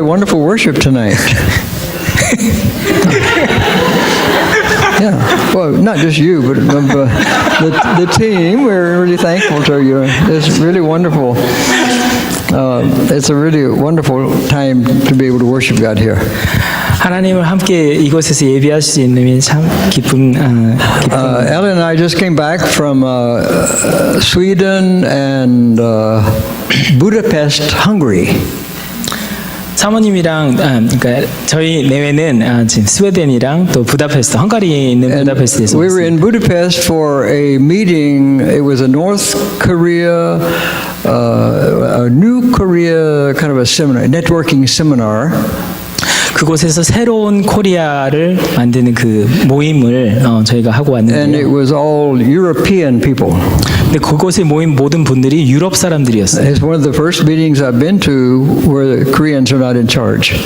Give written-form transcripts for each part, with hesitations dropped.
Wonderful worship tonight. Yeah, well, not just you, but the team. We're really thankful to you. It's really wonderful. It's a really wonderful time to be able to worship God here. 하나님을 함께 이곳에서 예배할 수 있는 참 기쁨. Ellen and I just came back from Sweden and Budapest, Hungary. 사모님이랑 그러니까 저희 내외는 지금 스웨덴이랑 또 부다페스트, 헝가리에 있는 부다페스트에서 We were in Budapest for a meeting. It was a North Korea, a New Korea kind of a seminar, networking seminar. 그곳에서 새로운 코리아를 만드는 그 모임을 저희가 하고 And it 왔는데요. was all European people. 근데 그곳에 모인 모든 분들이 유럽 사람들이었어요. It's one of the first meetings I've been to where the Koreans are not in charge.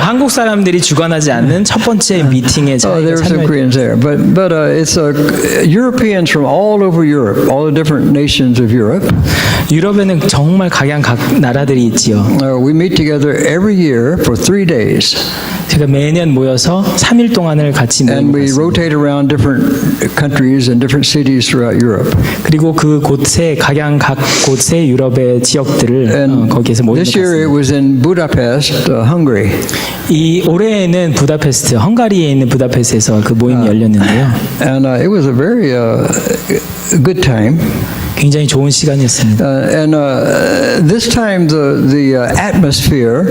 한국 사람들이 주관하지 않는 첫 번째 미팅에 Oh, there were some 참여했어요. Koreans there, but it's Europeans from all over Europe, all the different nations of Europe. 유럽에는 정말 각 나라들이 있지요. We meet together every year for 3 days, 제가 매년 모여서 3일 동안을 같이 and we 모입니다. rotate around different countries and different cities throughout Europe. 그리고 그 곳에 각 곳의 유럽의 지역들을 And 거기에서 모이는 this year it 같습니다. was in Budapest, Hungary. 이 올해에는 부다페스트, 헝가리에 있는 부다페스트에서 그 모임이 열렸는데요. And it was a very good time. 굉장히 좋은 시간이었습니다. And this time the atmosphere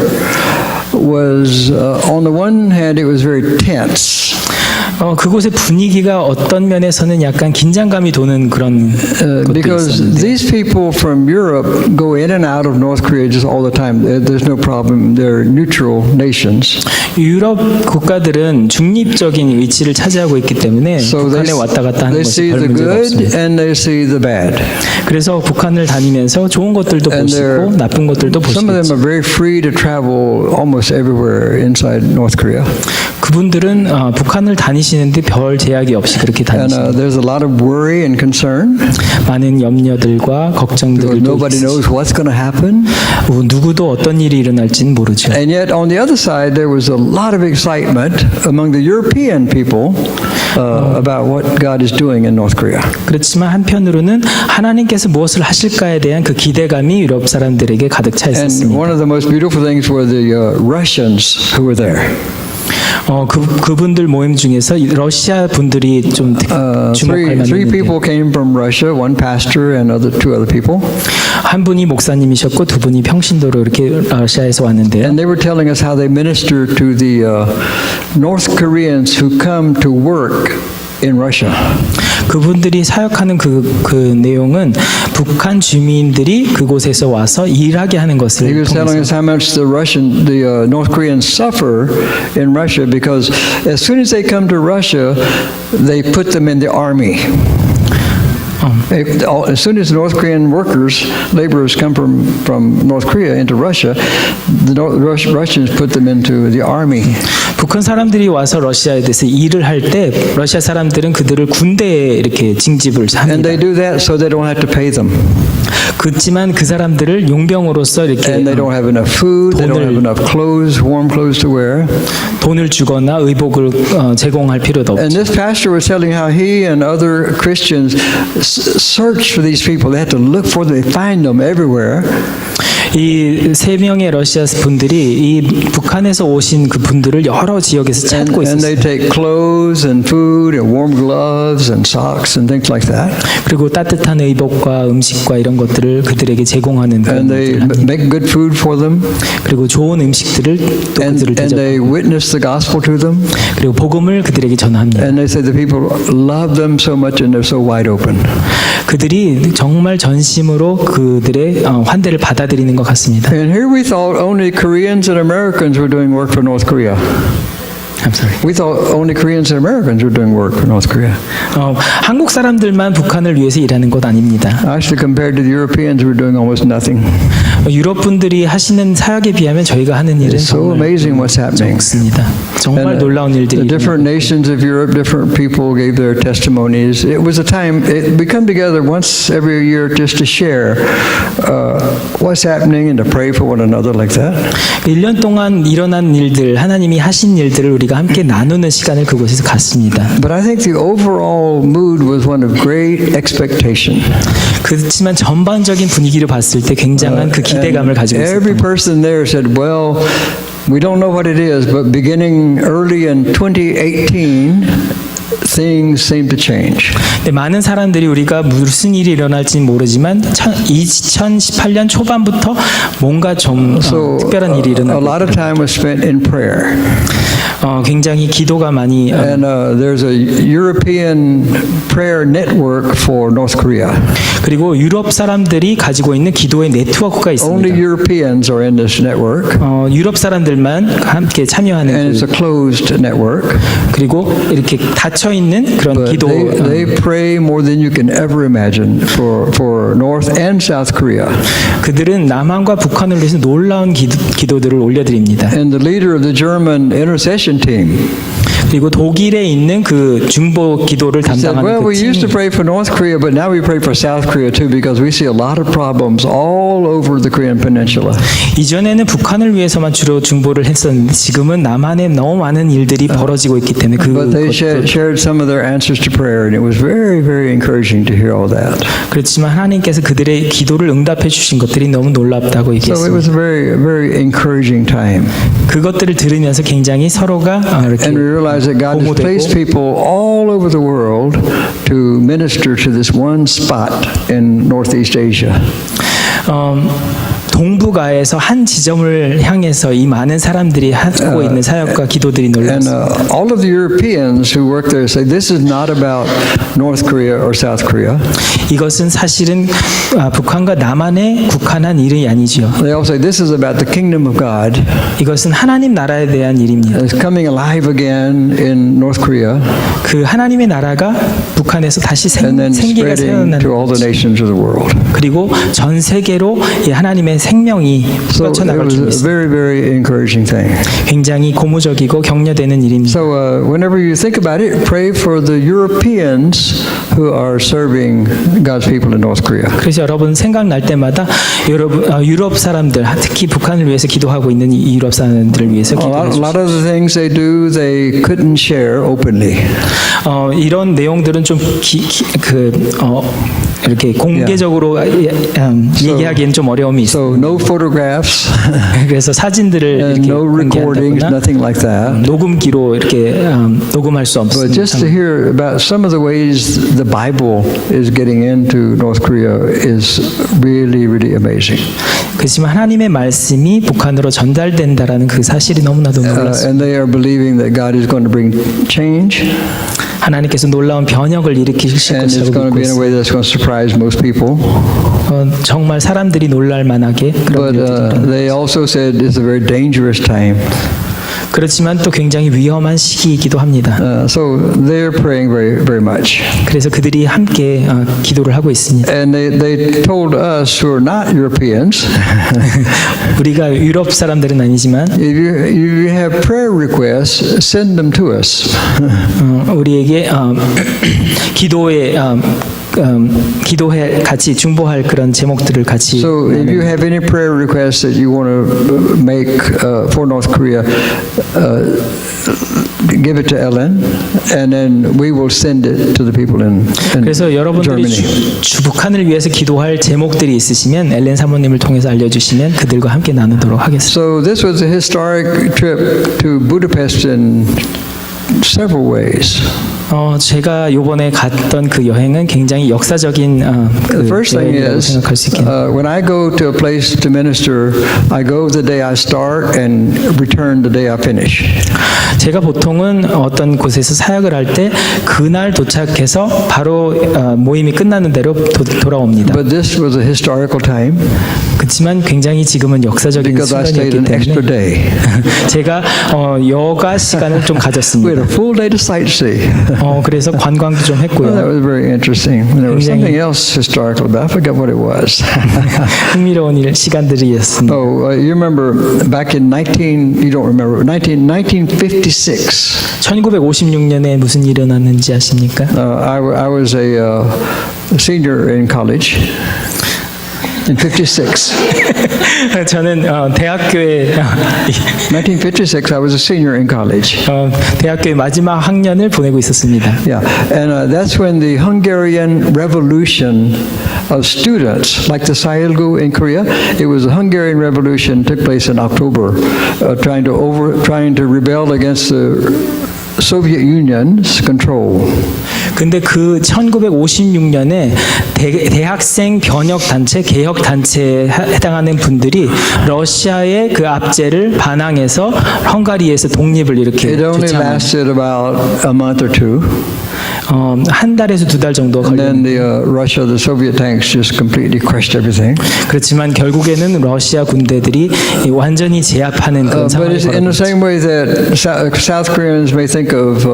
was, on the one hand, it was very tense. 그곳의 분위기가 어떤 면에서는 약간 긴장감이 도는 그런 것도 Because 있었는데 these people from Europe go in and out of North Korea just all the time. There's no problem. They're neutral nations. 유럽 국가들은 중립적인 위치를 차지하고 있기 때문에 So 북한에 왔다 갔다 하는 they 것이 see 별 the 문제가 good 없습니다. and they see the bad. 그래서 북한을 다니면서 좋은 것들도 And 보시고 나쁜 것들도 some of them 보시겠죠. are very free to travel almost everywhere inside North Korea. 그분들은 북한을 다니시는데 별 제약이 없이 그렇게 And 다니십니다. there's a lot of worry and concern. 많은 염려들과 걱정들도 Nobody knows 있으시고 what's going to happen. 누구도 어떤 일이 일어날지는 모르죠. And yet, on the other side, there was a lot of excitement among the European people about what God is doing in North Korea. 그렇지만 한편으로는 하나님께서 무엇을 하실까에 대한 그 기대감이 유럽 사람들에게 가득 차 And 있었습니다. one of the most beautiful things were the Russians who were there. 그분들 모임 중에서 러시아 분들이 좀 주목할 만한 Three 분들. people came from Russia, one pastor and two other people. 한 분이 목사님이셨고 두 분이 평신도로 이렇게 러시아에서 왔는데요. And they were telling us how they minister to the North Koreans who come to work in Russia. 그분들이 사역하는 그 내용은 북한 주민들이 그곳에서 와서 일하게 하는 He 것을 was telling us 통해서 how much the North Koreans suffer in Russia because as soon as they come to Russia, they put them in the army. As soon as North Korean laborers come from North Korea into Russia, the Russians put them into the army. 북한 사람들이 와서 러시아에 대해서 일을 할 때 러시아 사람들은 그들을 군대에 이렇게 징집을 And 합니다. they do that so they don't have to pay them. 그렇지만 그 사람들을 용병으로서 이렇게 And they don't have enough food, they don't have enough clothes, warm clothes to wear. 돈을 주거나 의복을 제공할 필요도 And 없죠. this pastor was telling how he and other Christians search for these people. They have to look for them, they find them everywhere. 이 세 명의 러시아 분들이 이 북한에서 오신 그 분들을 여러 지역에서 찾고 And they 있었어요. take clothes and food and warm gloves and socks and things like that. 그리고 따뜻한 의복과 음식과 이런 것들을 그들에게 제공하는 그런 And they 일들을 합니다. make good food for them. 그리고 좋은 음식들을 또 그들을 And they 대접하고 witness the gospel to them. 그리고 복음을 그들에게 전합니다. And they say the people love them so much and they're so wide open. 그들이 정말 전심으로 그들의 환대를 받아들이는 것 같습니다. And here we thought only Koreans and Americans were doing work for North Korea. I'm sorry. We thought only Koreans and Americans were doing work for North Korea. 한국 사람들만 북한을 위해서 일하는 것 아닙니다. Actually, compared to the Europeans, we're doing almost nothing. 유럽 분들이 하시는 사역에 비하면 저희가 하는 일은 It's so 정말 amazing what's happening. 적습니다. 정말 And, 놀라운 일들이 the different nations of Europe, different people gave their testimonies. It was a time, we come together once every year just to share what's happening and to pray for one another like that. 1년 동안 일어난 일들, 하나님이 하신 일들을 우리가 함께 나누는 시간을 그곳에서 갖습니다. But I think the overall mood was one of great expectation. 그렇지만 전반적인 분위기를 봤을 때 굉장한 그 기대감을 가지고 Every 있었던 person there said, well, we don't know what it is, but beginning early in 2018, things seem to change. 네, 많은 사람들이 우리가 무슨 일이 일어날지는 모르지만 2018년 초반부터 뭔가 좀 특별한 일이 a 일어나고 lot of time was spent in prayer. 굉장히 기도가 많이 And there's a European prayer network for North Korea. 그리고 유럽 사람들이 가지고 있는 기도의 네트워크가 Only 있습니다. Europeans are in this network. 유럽 사람들만 함께 참여하는 And it's a closed network. 그리고 이렇게 닫혀 있는 그런 But 기도 they pray more than you can ever imagine for North and South Korea. 그들은 남한과 북한을 위해서 놀라운 기도들을 올려드립니다. And the leader of the German intercession team 그리고 독일에 있는 그 중보 기도를 said, 담당하는 well, 그 we used to 팀이 pray for North Korea, but now we pray for South Korea too because we see a lot of problems all over the Korean Peninsula. 이전에는 북한을 위해서만 주로 중보를 했었는데 지금은 남한에 너무 많은 일들이 벌어지고 있기 때문에 But they 그것도 shared some of their answers to prayer, and it was very, very encouraging to hear all that. 그렇지만 하나님께서 그들의 기도를 응답해 주신 것들이 너무 놀랍다고 So it 얘기했습니다. was a very, very encouraging time. 그것들을 들으면서 굉장히 서로가 이렇게 And we realized that God has placed 고무되고 people all over the world to minister to this one spot in Northeast Asia. 동북아에서 한 지점을 향해서 이 많은 사람들이 하고 있는 사역과 기도들이 And 놀랐습니다. all of the Europeans who work there say this is not about North Korea or South Korea. 이것은 사실은 북한과 남한에 국한한 일이 아니지요. They all say this is about the kingdom of God. 이것은 하나님 나라에 대한 일입니다. It's coming alive again in North Korea 그 하나님의 나라가 북한에서 다시 and then 생기가 spreading 새어나는 to all the 거죠. nations of the world. 그리고 전 세계로 이 하나님의 생명이 So it 뻗쳐나갈 was 줄 a 믿습니다. very, very encouraging thing. 굉장히 고무적이고 격려되는 일입니다. So whenever you think about it, pray for the Europeans who are serving God's people in North Korea. 그래서 여러분 생각날 때마다 유럽 사람들, 특히 북한을 위해서 기도하고 있는 이 유럽 사람들을 위해서 A 기도해 lot 주십시오. of the things they do, they couldn't share openly. 이런 내용들은 좀 이렇게 공개적으로 얘기하기에는 좀 어려움이 So 있어요. no photographs 그래서 사진들을 and 이렇게 no recordings, 공개한다거나 nothing like that. 녹음기로 이렇게 녹음할 수 But 없는 just to hear about some of the ways the Bible is getting into North Korea is really, really amazing. 그렇지만 하나님의 말씀이 북한으로 전달된다라는 그 사실이 너무나도 놀랐어요. And they are believing that God is going to bring change, 하나님께서 놀라운 변혁을 일으키실 and it's 것이라고 going to 믿고 be in a 있어요. way that's going to surprise most people. 정말 사람들이 놀랄 만하게 그런 But 일들이 일어나요. they also said it's a very dangerous time. 그렇지만 또 굉장히 위험한 시기이기도 합니다. So they're praying very, very much. 그래서 그들이 함께 기도를 하고 있습니다. And they told us who are not Europeans, 우리가 유럽 사람들은 아니지만 if you have prayer requests, send them to us. 우리에게 기도해 같이 중보할 그런 제목들을 같이 So if you have any prayer requests that you want to make for North Korea, give it to Ellen, and then we will send it to the people in 그래서 여러분들이 Germany. 북한을 위해서 기도할 제목들이 있으시면 엘렌 사모님을 통해서 알려주시면 그들과 함께 나누도록 하겠습니다. So this was a historic trip to Budapest in several ways. 제가 요번에 갔던 그 여행은 굉장히 역사적인 The 그 first thing 여행이라고 is, 생각할 수 있겠네요. when I go to a place to minister, I go the day I start and return the day I finish. 제가 보통은 어떤 곳에서 사역을 할 때 그날 도착해서 바로 모임이 끝나는 대로 돌아옵니다. But this was a historical time. 그렇지만 굉장히 지금은 역사적인 because I stayed 순간이었기 an extra 때문에 day. 제가 여가 시간을 좀 We 가졌습니다. had a full day to sightsee. 그래서 관광도 좀 Well, that 했고요. was very interesting. And there was something else historical about. I forgot what it was. 흥미로운 시간들이었습니다. You remember back in you don't remember, 1956. 1956년에 무슨 일이 일어났는지 아십니까? I was a senior in college in 56. 저는 대학교에 1956, I was a senior in college. 대학교의 마지막 학년을 보내고 있었습니다. Yeah, and that's when the Hungarian Revolution of students, like the Sailgu in Korea, it was the Hungarian Revolution took place in October, trying to rebel against the Soviet Union's control. 근데 그 1956년에 대학생 변혁 단체, 개혁 단체에 해당하는 분들이 러시아의 그 압제를 반항해서 헝가리에서 독립을 이렇게 It only 주창한 lasted about a month or two. 한 달에서 두 달 정도 And then 걸렸는데 the Soviet tanks just completely crushed everything. 그렇지만 결국에는 러시아 군대들이 완전히 제압하는 그런 But 상황이 it's in the 벌어졌죠. same way that South Koreans may think of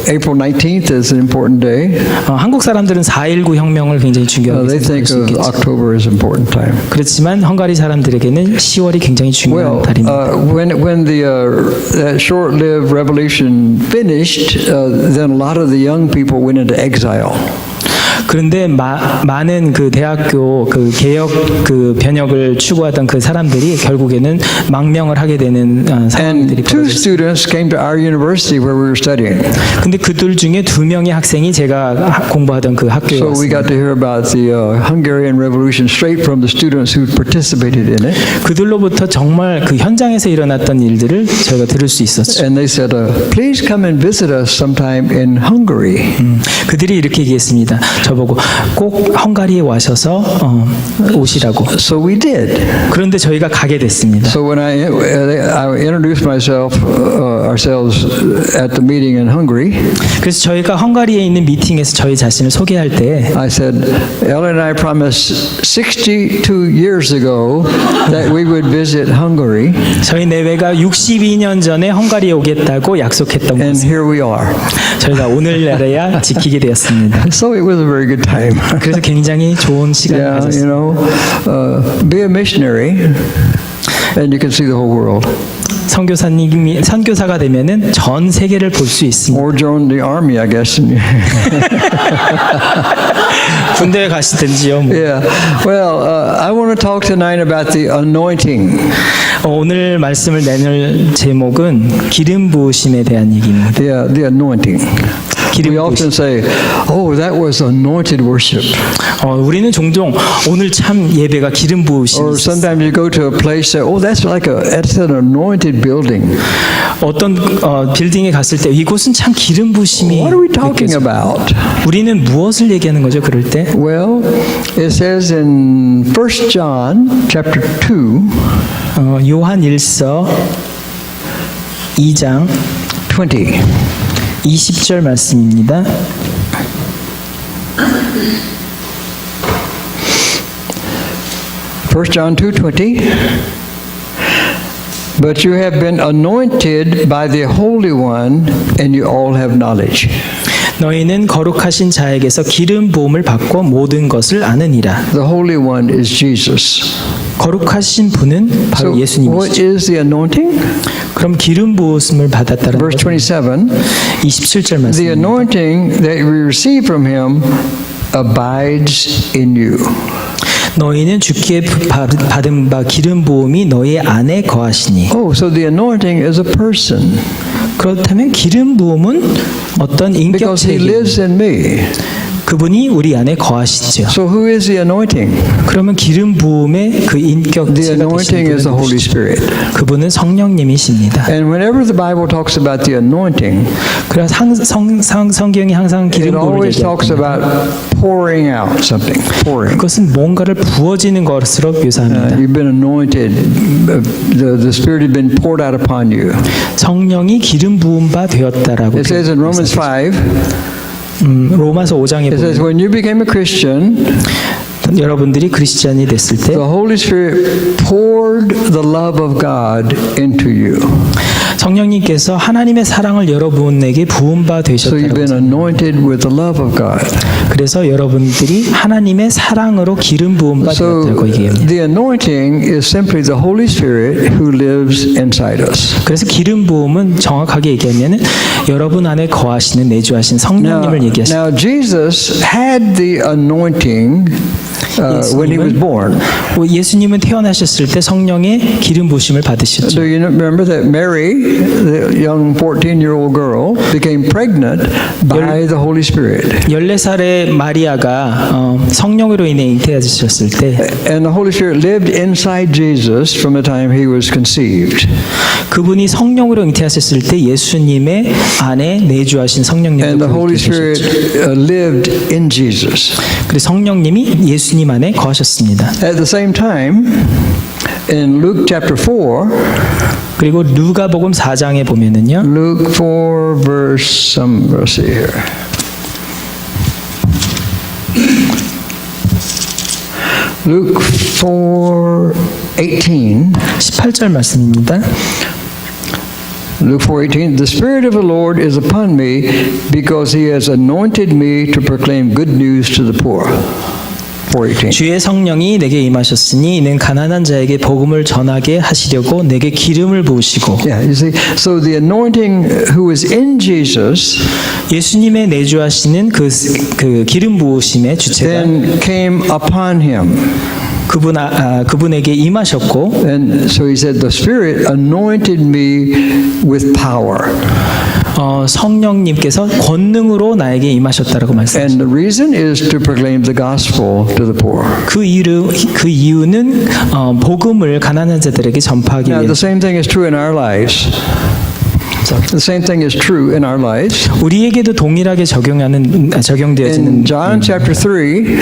April 19th as an important day, 한국 사람들은 4.19 혁명을 굉장히 중요하게 they 생각할 think 수 of 있겠죠. October as an important time. 그렇지만 헝가리 사람들에게는 10월이 굉장히 중요한 Well, 달입니다. when that short-lived revolution finished, then a lot of the young people went into exile. 그런데 많은 그 대학교 그 개혁 그 변혁을 추구하던 그 사람들이 결국에는 망명을 하게 되는 상황들이 And two 벌어졌어요. students came to our university where we were studying. 근데 그들 중에 2명의 학생이 제가 공부하던 그 학교에 So we got 왔습니다. to hear about the Hungarian Revolution straight from the students who participated in it. 그들로부터 정말 그 현장에서 일어났던 일들을 저희가 들을 수 있었죠. And they said, please come and visit us sometime in Hungary. 그들이 이렇게 얘기했습니다. 저보고 꼭 헝가리에 와셔서 오시라고. So we did. 그런데 저희가 가게 됐습니다. So when I introduced ourselves at the meeting in Hungary, 그래서 저희가 헝가리에 있는 미팅에서 저희 자신을 소개할 때 I said, Ellen and I promised 62 years ago that we would visit Hungary, 저희 내외가 62년 전에 헝가리에 오겠다고 약속했던 and 것을 here we are. 저희가 오늘날에야 지키게 되었습니다. So it was a very good time. 그래서 굉장히 좋은 시간을 Yeah, 가졌습니다. be a missionary, and you can see the whole world. 선교사님이 선교사가 되면은 전 세계를 볼 수 있습니다. Or join the army, I guess. 군대에 가시든지요. 뭐. Yeah. Well, I want to talk tonight about the anointing. 오늘 말씀을 내놓을 제목은 기름 부으심에 대한 얘기입니다. Yeah, the anointing. We often say, "Oh, that was anointed worship." 우리는 종종 오늘 참 예배가 기름 부으심이 Or 있었어요. sometimes you go to a place, say, "Oh, that's an anointed building." 어떤 빌딩에 갔을 때 이곳은 참 기름 부으심이 What are we talking 느껴져요. about? 우리는 무엇을 얘기하는 거죠? 그럴 때 Well, it says in 1 John chapter 2, 요한 1서 2장 20. 20절 말씀입니다. First John 2:20. But you have been anointed by the Holy One, and you all have knowledge. 너희는 거룩하신 자에게서 기름 부음을 받고 모든 것을 아느니라. The Holy One is Jesus. 거룩하신 분은 바로 So what 예수님이시죠. is the anointing? 그럼 기름 부음을 받았다는 Verse 것은 27. 27절 The 말씀입니다. anointing that we receive from Him abides in you. 너희는 주께 받은 바 기름 부음이 너희 안에 거하시니. Oh, so the anointing is a person 그렇다면 기름 부음은 어떤 because He 인격체이기 lives in me. 그분이 우리 안에 거하시죠. So who is the anointing? 그러면 기름 부음의 그 The 인격체가 anointing 되신 is the 분은 Holy 누구시죠? Spirit. 그분은 성령님이십니다. And whenever the Bible talks about the anointing, 그래서 성경이 항상 it 기름 부음을 always talks 얘기합니다. about pouring out something. Pouring. 그것은 뭔가를 부어지는 것으로 묘사합니다. You've been anointed. The Spirit has been poured out upon you. 성령이 기름 부음 바 되었다라고. It says in Romans 5, 로마서 5장에 it says, 보면 when you became a Christian, 여러분들이 그리스도인이 됐을 때 the Holy Spirit poured the love of God into you. 성령님께서 하나님의 사랑을 여러분에게 부음바 So you've 되셨다고. been anointed with the love of God. 그래서 여러분들이 하나님의 사랑으로 기름 부음바 So 되었다고 얘기합니다. the anointing is simply the Holy Spirit who lives inside us. 그래서 기름 부음은 정확하게 얘기하면은 여러분 안에 거하시는 내주하신 성령님을 얘기하십니다. Now Jesus had the anointing when he was born. 예수님은 태어나셨을 때 성령의 기름 부으심을 받으셨죠. Do you remember that Mary, the young 14-year-old girl, became pregnant by the Holy Spirit? 14살의 마리아가 성령으로 인해 잉태하셨을 때 And the Holy Spirit lived inside Jesus from the time he was conceived. 그분이 성령으로 잉태하셨을 때 예수님의 안에 내주하신 성령님도 And the Holy 거기 Spirit 계셨죠. lived in Jesus. 그래서 성령님이 예수님 안에 거하셨습니다. At the same time, in Luke chapter 4, 그리고 누가복음 4장에 보면은요. Luke 4 verse, let's see here. Luke 4:18. 18절 말씀입니다. Luke 4:18. The Spirit of the Lord is upon me because He has anointed me to proclaim good news to the poor. 4:18. 주의 성령이 내게 임하셨으니 이는 가난한 자에게 복음을 전하게 하시려고 내게 기름을 부으시고. Yeah, you see, so the anointing who is in Jesus 예수님의 내주하시는 그 기름 부으심의 주체가 then came upon Him. 그분에게 임하셨고. And so He said, the Spirit anointed me with power. 성령님께서 권능으로 나에게 임하셨다라고 말씀하셨습니다. And the reason is to proclaim the gospel to the poor. 그 이유는 복음을 가난한 자들에게 전파하기 Now, the 위해. same thing is true in our lives. The same thing is true in our lives. 우리에게도 동일하게 적용되어지는. In John chapter 3,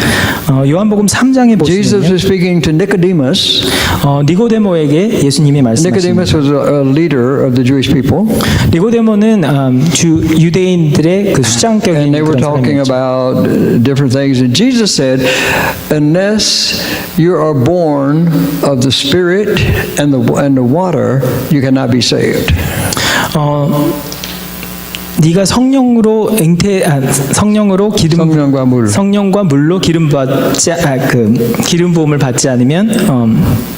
요한복음 3장에 Jesus 보시면 was speaking to Nicodemus. 니고데모에게 예수님이 말씀하십니다. Nicodemus was a leader of the Jewish people. 니고데모는 유대인들의 그 수장격인 And they were 그런 talking 사람이었죠. about different things. And Jesus said, unless you are born of the Spirit and the water, you cannot be saved. 네가 성령으로 성령과 물로 기름 부음을 받지 않으면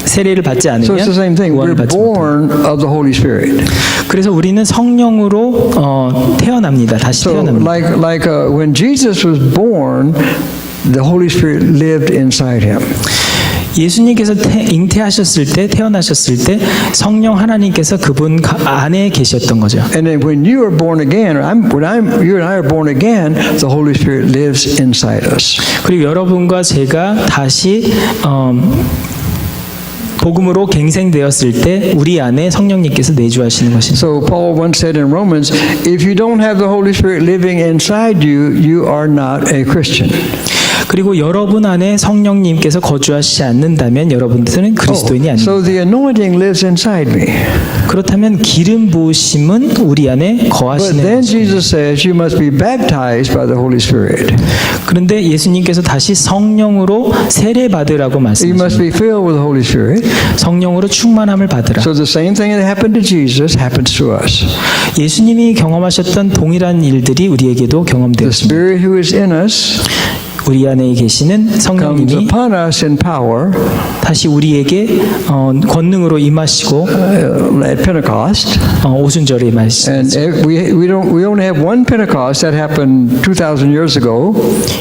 세례를 받지 So 않으면 it's the same thing. 구원을 We're 받지 못한다. born of the Holy Spirit. 그래서 우리는 성령으로 태어납니다. 다시 So 태어납니다. like when Jesus was born, the Holy Spirit lived inside him. 예수님께서 태어나셨을 때 성령 하나님께서 그분 안에 계셨던 거죠. And then when you are born again, you and I are born again, the Holy Spirit lives inside us. 그리고 여러분과 제가 다시 복음으로 갱생되었을 때 우리 안에 성령님께서 내주하시는 것입니다. So Paul once said in Romans, if you don't have the Holy Spirit living inside you, you are not a Christian. 그리고 여러분 안에 성령님께서 거주하시지 않는다면 여러분들은 그리스도인이 아닙니다. So the anointing lives inside me. 그렇다면 기름 부으심은 우리 안에 But 거하시는 then 것입니다. Jesus says you must be baptized by the Holy Spirit. 그런데 예수님께서 다시 성령으로 세례 받으라고 You must 말씀하십니다. be filled with the Holy Spirit. 성령으로 충만함을 받으라. So the same thing that happened to Jesus happens to us. 예수님이 경험하셨던 동일한 일들이 우리에게도 The 경험되었습니다. Spirit who is in us 우리 안에 계시는 comes 성령님이 upon us in power 다시 우리에게 권능으로 임하시고 at Pentecost. 오순절에 임하시고 And we only have one Pentecost that happened 2,000 years ago,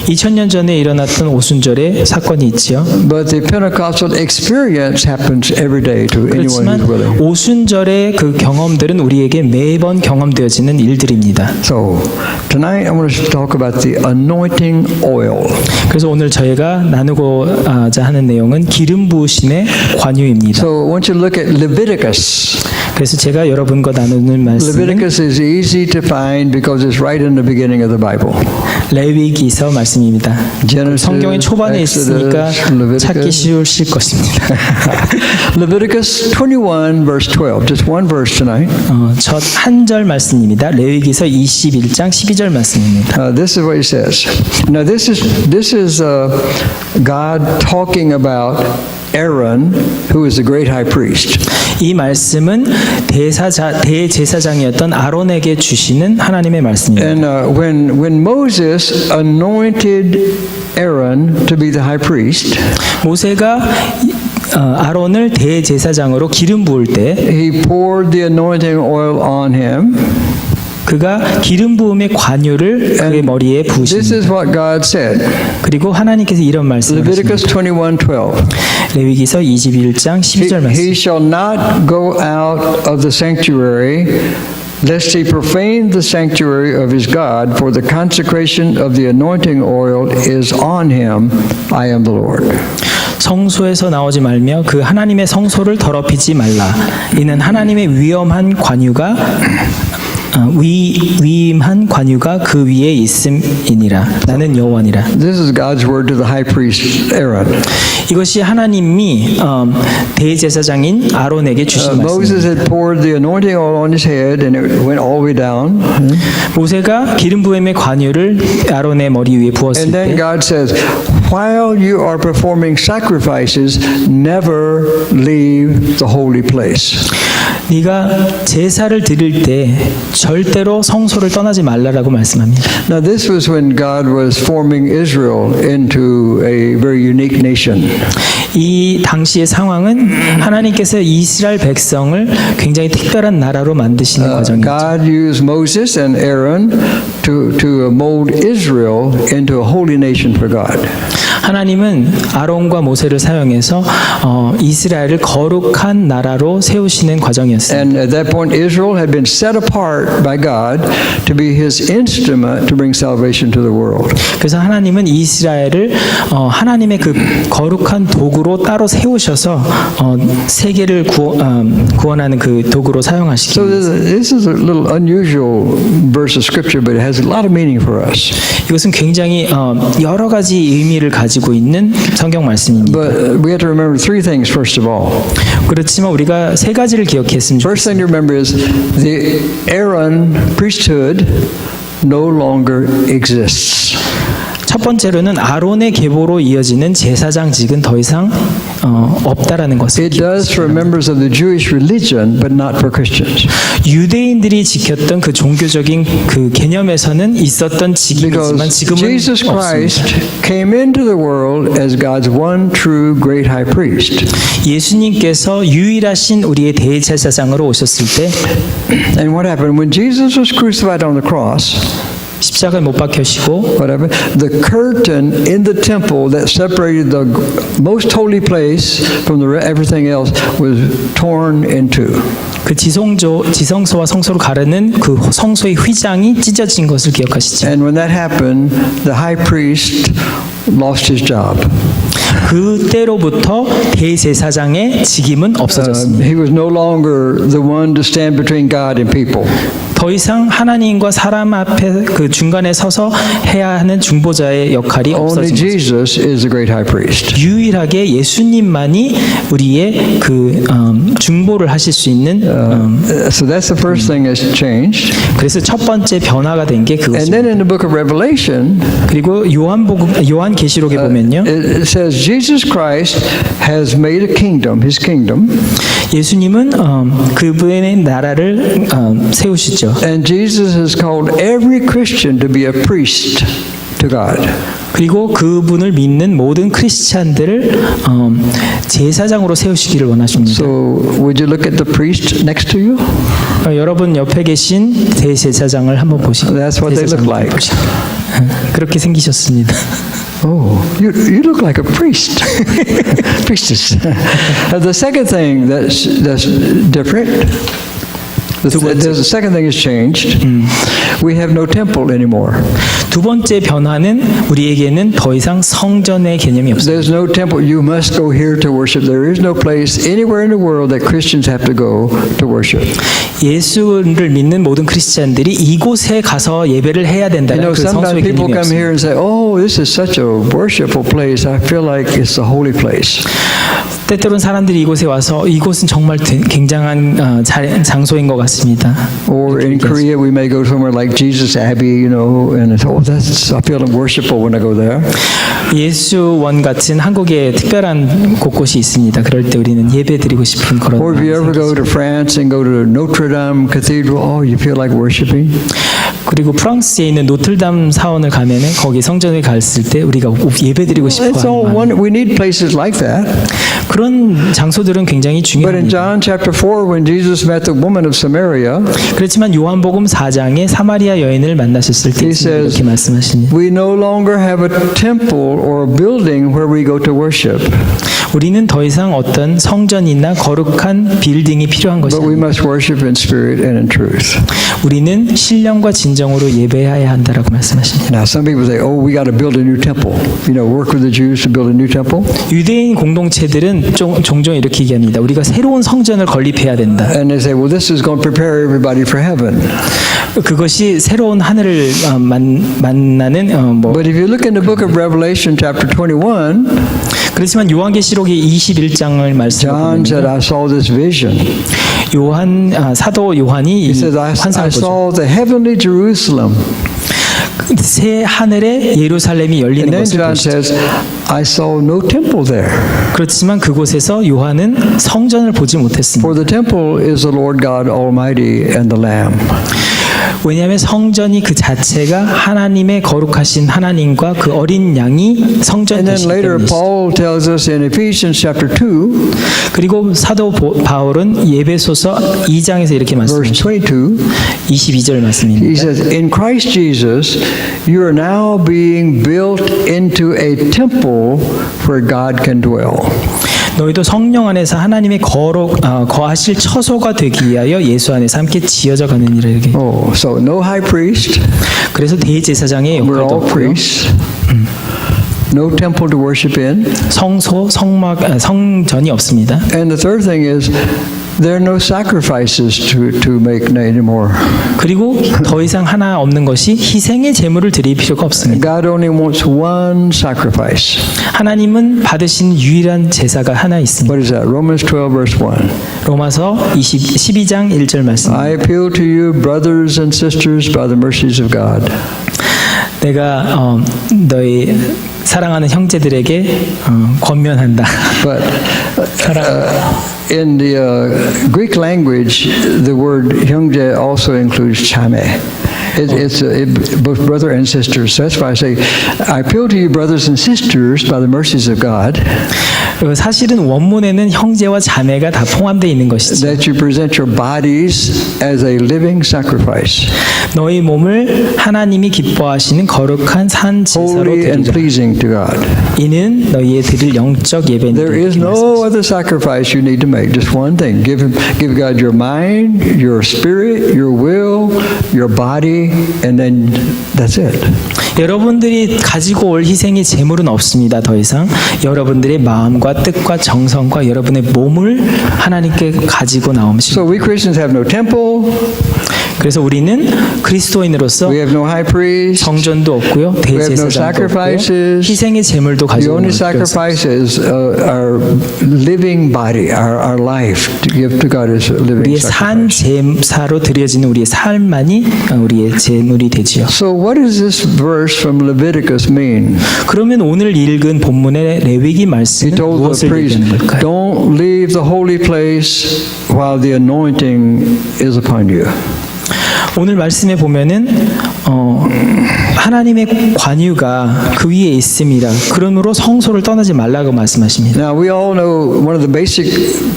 2000년 전에 일어났던 오순절에 사건이 있지요. but the Pentecostal experience happens every day to anyone 그렇지만 who's willing. 오순절의 그 경험들은 우리에게 매번 경험되어지는 일들입니다. So tonight I want to talk about the anointing oil. 그래서 오늘 저희가 나누고자 하는 내용은 기름 부으심의 관유입니다. So I want you to look at Leviticus. 그래서 제가 여러분과 나누는 말씀은 Leviticus is easy to find because it's right in the beginning of the Bible. 레위기서 말씀입니다. Genesis, 성경의 초반에 있으니까 Exodus, Leviticus. 찾기 쉬우실 것입니다. Leviticus 21, verse 12. Just one verse tonight. 첫 한 절 말씀입니다. 레위기서 21장 12절 말씀입니다. This is what he says. Now, this is God talking about Aaron, who is the great high priest. 이 말씀은 대제사장이었던 아론에게 주시는 하나님의 말씀입니다. And when Moses anointed Aaron to be the high priest, 모세가 아론을 대제사장으로 기름 부을 때 he poured the anointing oil on him. 그가 기름 부음의 관유를 그의 머리에 This 부으십니다. is what God said. 그리고 하나님께서 이런 말씀을 Leviticus 하십니다. 21:12. 레위기서 21장 12절 He 말씀. shall not go out of the sanctuary, lest he profane the sanctuary of his God, for the consecration of the anointing oil is on him. I am the Lord. 성소에서 나오지 말며 그 하나님의 성소를 더럽히지 말라. 이는 하나님의 위험한 관유가 위임한 관유가 그 위에 있음이니라. 나는 여호와니라. This is God's word to the high priest Aaron. 이것이 하나님이 대제사장인 아론에게 주신 Moses 말씀입니다. had poured the anointing oil on his head, and it went all the way down. 모세가 기름 부음의 관유를 아론의 머리 위에 부었을 And then 때 God says, while you are performing sacrifices, never leave the holy place. 네가 제사를 드릴 때 절대로 성소를 떠나지 말라라고 말씀합니다. Now, this was when God was forming Israel into a very unique nation. 이 당시의 상황은 하나님께서 이스라엘 백성을 굉장히 특별한 나라로 만드시는 과정이죠. God used Moses and Aaron to mold Israel into a holy nation for God. 하나님은 아론과 모세를 사용해서 이스라엘을 거룩한 나라로 세우시는 과정이었습니다. And at that point, Israel had been set apart by God to be His instrument to bring salvation to the world. 그래서 하나님은 이스라엘을 하나님의 그 거룩한 도구로 따로 세우셔서 세계를 구원하는 그 도구로 사용하시기 So 위해서. this is a little unusual verse of Scripture, but it has a lot of meaning for us. 이것은 굉장히 여러 가지 의미를 가지고 있는 성경 말씀입니다. But we have to remember three things, first of all. 그렇지만 우리가 세 가지를 기억했으면 First 좋겠습니다. thing to remember is the Aaron priesthood no longer exists. 첫 번째로는 아론의 계보로 이어지는 제사장직은 더 이상 없다라는 것을 It does for members of the Jewish religion, but not for Christians. 유대인들이 지켰던 그 종교적인 그 개념에서는 있었던 직임이지만 Because 지금은 Jesus 없습니다. Christ came into the world as God's one true great high priest. 예수님께서 유일하신 우리의 대제사장으로 오셨을 때 And what happened? When Jesus was crucified on the cross, 십자가에 못 박혀시고 whatever, the curtain in the temple that separated the most holy place from everything else was torn in two. 그 지성소와 성소를 가르는 그 성소의 휘장이 찢어진 것을 기억하시죠. And when that happened, the high priest lost his job. 그때로부터 대제사장의 직임은 없어졌습니다. He was no longer the one to stand between God and people. 더 이상 하나님과 사람 앞에 그 중간에 서서 해야 하는 중보자의 역할이 Only 없어진 거죠. Jesus is the great high priest. 유일하게 예수님만이 우리의 그 중보를 하실 수 있는 So that's the first thing that's changed. 그래서 첫 번째 변화가 된 게 And 그것입니다. then in the book of Revelation, 그리고 요한계시록에 보면요, it says Jesus Christ has made a kingdom, his kingdom, 예수님은 그분의 나라를 세우시죠. and Jesus has called every Christian to be a priest to God. 그리고 그분을 믿는 모든 크리스찬들을 제사장으로 세우시기를 원하십니다. So would you look at the priest next to you? 여러분 옆에 계신 대제사장을 한번 보시죠. That's what they look like. 그렇게 생기셨습니다. Oh, you look like a priest, priestess. The second thing that's different, 두 번째. The second thing has changed. We have no temple anymore. 두 번째 변화는 우리에게는 더 이상 성전의 개념이 없습니다. There's no temple. You must go here to worship. There is no place anywhere in the world that Christians have to go to worship. 예수를 믿는 모든 크리스찬들이 이곳에 가서 예배를 해야 You 된다는 know, 그 sometimes 성소의 people 개념이 come here 없습니다. and say, "Oh, this is such a worshipful place. I feel like it's a holy place." 때때로는 사람들이 이곳에 와서 이곳은 정말 굉장한 장소인 것 같습니다. Or in Korea, we may go somewhere like Jesus Abbey, you know, and it's, oh, that's I feel worshipful when I go there. 예수원 같은 한국의 특별한 곳곳이 있습니다. 그럴 때 우리는 예배드리고 싶은 그런 Or if you ever go to France and go to Notre Dame Cathedral, oh, you feel like worshiping. 그리고 프랑스에 있는 노틀담 사원을 가면은 거기 성전에 갔을 때 우리가 예배드리고 싶어 It's all 하는 we need places like that. 그런 장소들은 굉장히 But in 중요합니다. John chapter 4, when Jesus met the woman of Samaria, 그렇지만 요한복음 4장에 사마리아 여인을 만나셨을 때 He 예수님이 says, 이렇게 말씀하십니다. we no longer have a temple or a building where we go to worship, 우리는 더 이상 어떤 성전이나 거룩한 빌딩이 필요한 것이 but we 아닙니다. must worship in spirit and in truth. 우리는 신령과 진정으로 예배해야 한다라고 말씀하십니다. Now, some people say, oh, we got to build a new temple. You know, work with the Jews to build a new temple. 유대인 공동체들은 종종 이렇게 얘기합니다. 우리가 새로운 성전을 건립해야 된다. And they say, well, this is going to prepare everybody for heaven. 그것이 새로운 하늘을 만나는 But if you look in the book of Revelation chapter 21, 그렇지만 요한계시록의 21장을 John said, 말씀하면 I saw this vision. 사도 요한이 He 이 says, I 환상을 보죠. saw the heavenly Jerusalem. 새 하늘에 예루살렘이 And 열리는 then 것을 John 보시죠. says, I saw no temple there. 그렇지만 그곳에서 요한은 성전을 보지 못했습니다. For the temple is the Lord God Almighty and the Lamb. 왜냐하면 성전이 그 자체가 하나님의 거룩하신 하나님과 그 어린 양이 성전이 And then 되시기 later 때문이시죠. Paul tells us in Ephesians chapter 2, 그리고 사도 바울은 예배소서 2장에서 이렇게 verse 말씀하십니다. 22, 22절 he 말씀입니다. says, in Christ Jesus, you are now being built into a temple where God can dwell. 너희도 성령 안에서 하나님의 거하실 처소가 되기 위하여 예수 안에서 함께 지어져 가느니라 이렇게. Oh, so no high priest. 그래서 대제사장의 We're 역할도 all 없고요. priests. No temple to worship in. 성전이 없습니다. And the third thing is, there are no sacrifices to make anymore. 그리고 더 이상 하나 없는 것이 희생의 제물을 드릴 필요가 없습니다. God only wants one sacrifice. 하나님은 받으신 유일한 제사가 하나 있습니다. What is that? Romans 12, verse 1. 로마서 12장 1절 말씀. I appeal to you, brothers and sisters, by the mercies of God. 내가 너희 사랑하는 형제들에게 권면한다. But in the Greek language, the word 형제 also includes chame. It's both brother and sister. So that's why I say, I appeal to you, brothers and sisters, by the mercies of God, 사실은 원문에는 형제와 자매가 다 포함되어 있는 것이죠. that you present your bodies as a living sacrifice, 너희 몸을 하나님이 기뻐하시는 거룩한 산 제사로 holy and 드리라. pleasing to God. 이는 너희의 드릴 영적 예배니라. There is no other sacrifice you need to make. Just one thing: give God your mind, your spirit, your will, your body, and then that's it. 여러분들이 가지고 올 희생의 제물은 없습니다. 더 이상 여러분들의 마음과 뜻과 정성과 여러분의 몸을 하나님께 가지고 나오십니다. So we Christians have no temple. 그래서 우리는 그리스도인으로서 We have no high priest. 성전도 없고요, We have no 대제사장도 없고요, sacrifices. 희생의 제물도 The 가지고 only 나올 필요 없습니다. sacrifice is our living body, our life to give to God as a living 우리의 산 sacrifice. 제사로 드려지는 우리의 삶만이 우리의 제물이 되지요. So what does this verse from Leviticus mean? 그러면 오늘 읽은 본문의 레위기 He 말씀은 told the 무엇을 priest, 얘기하는 걸까요? don't leave the holy place while the anointing is upon you. 오늘 말씀에 보면은 하나님의 관유가 그 위에 있음이라. 그러므로 성소를 떠나지 말라고 말씀하십니다. Now, we all know one of the basic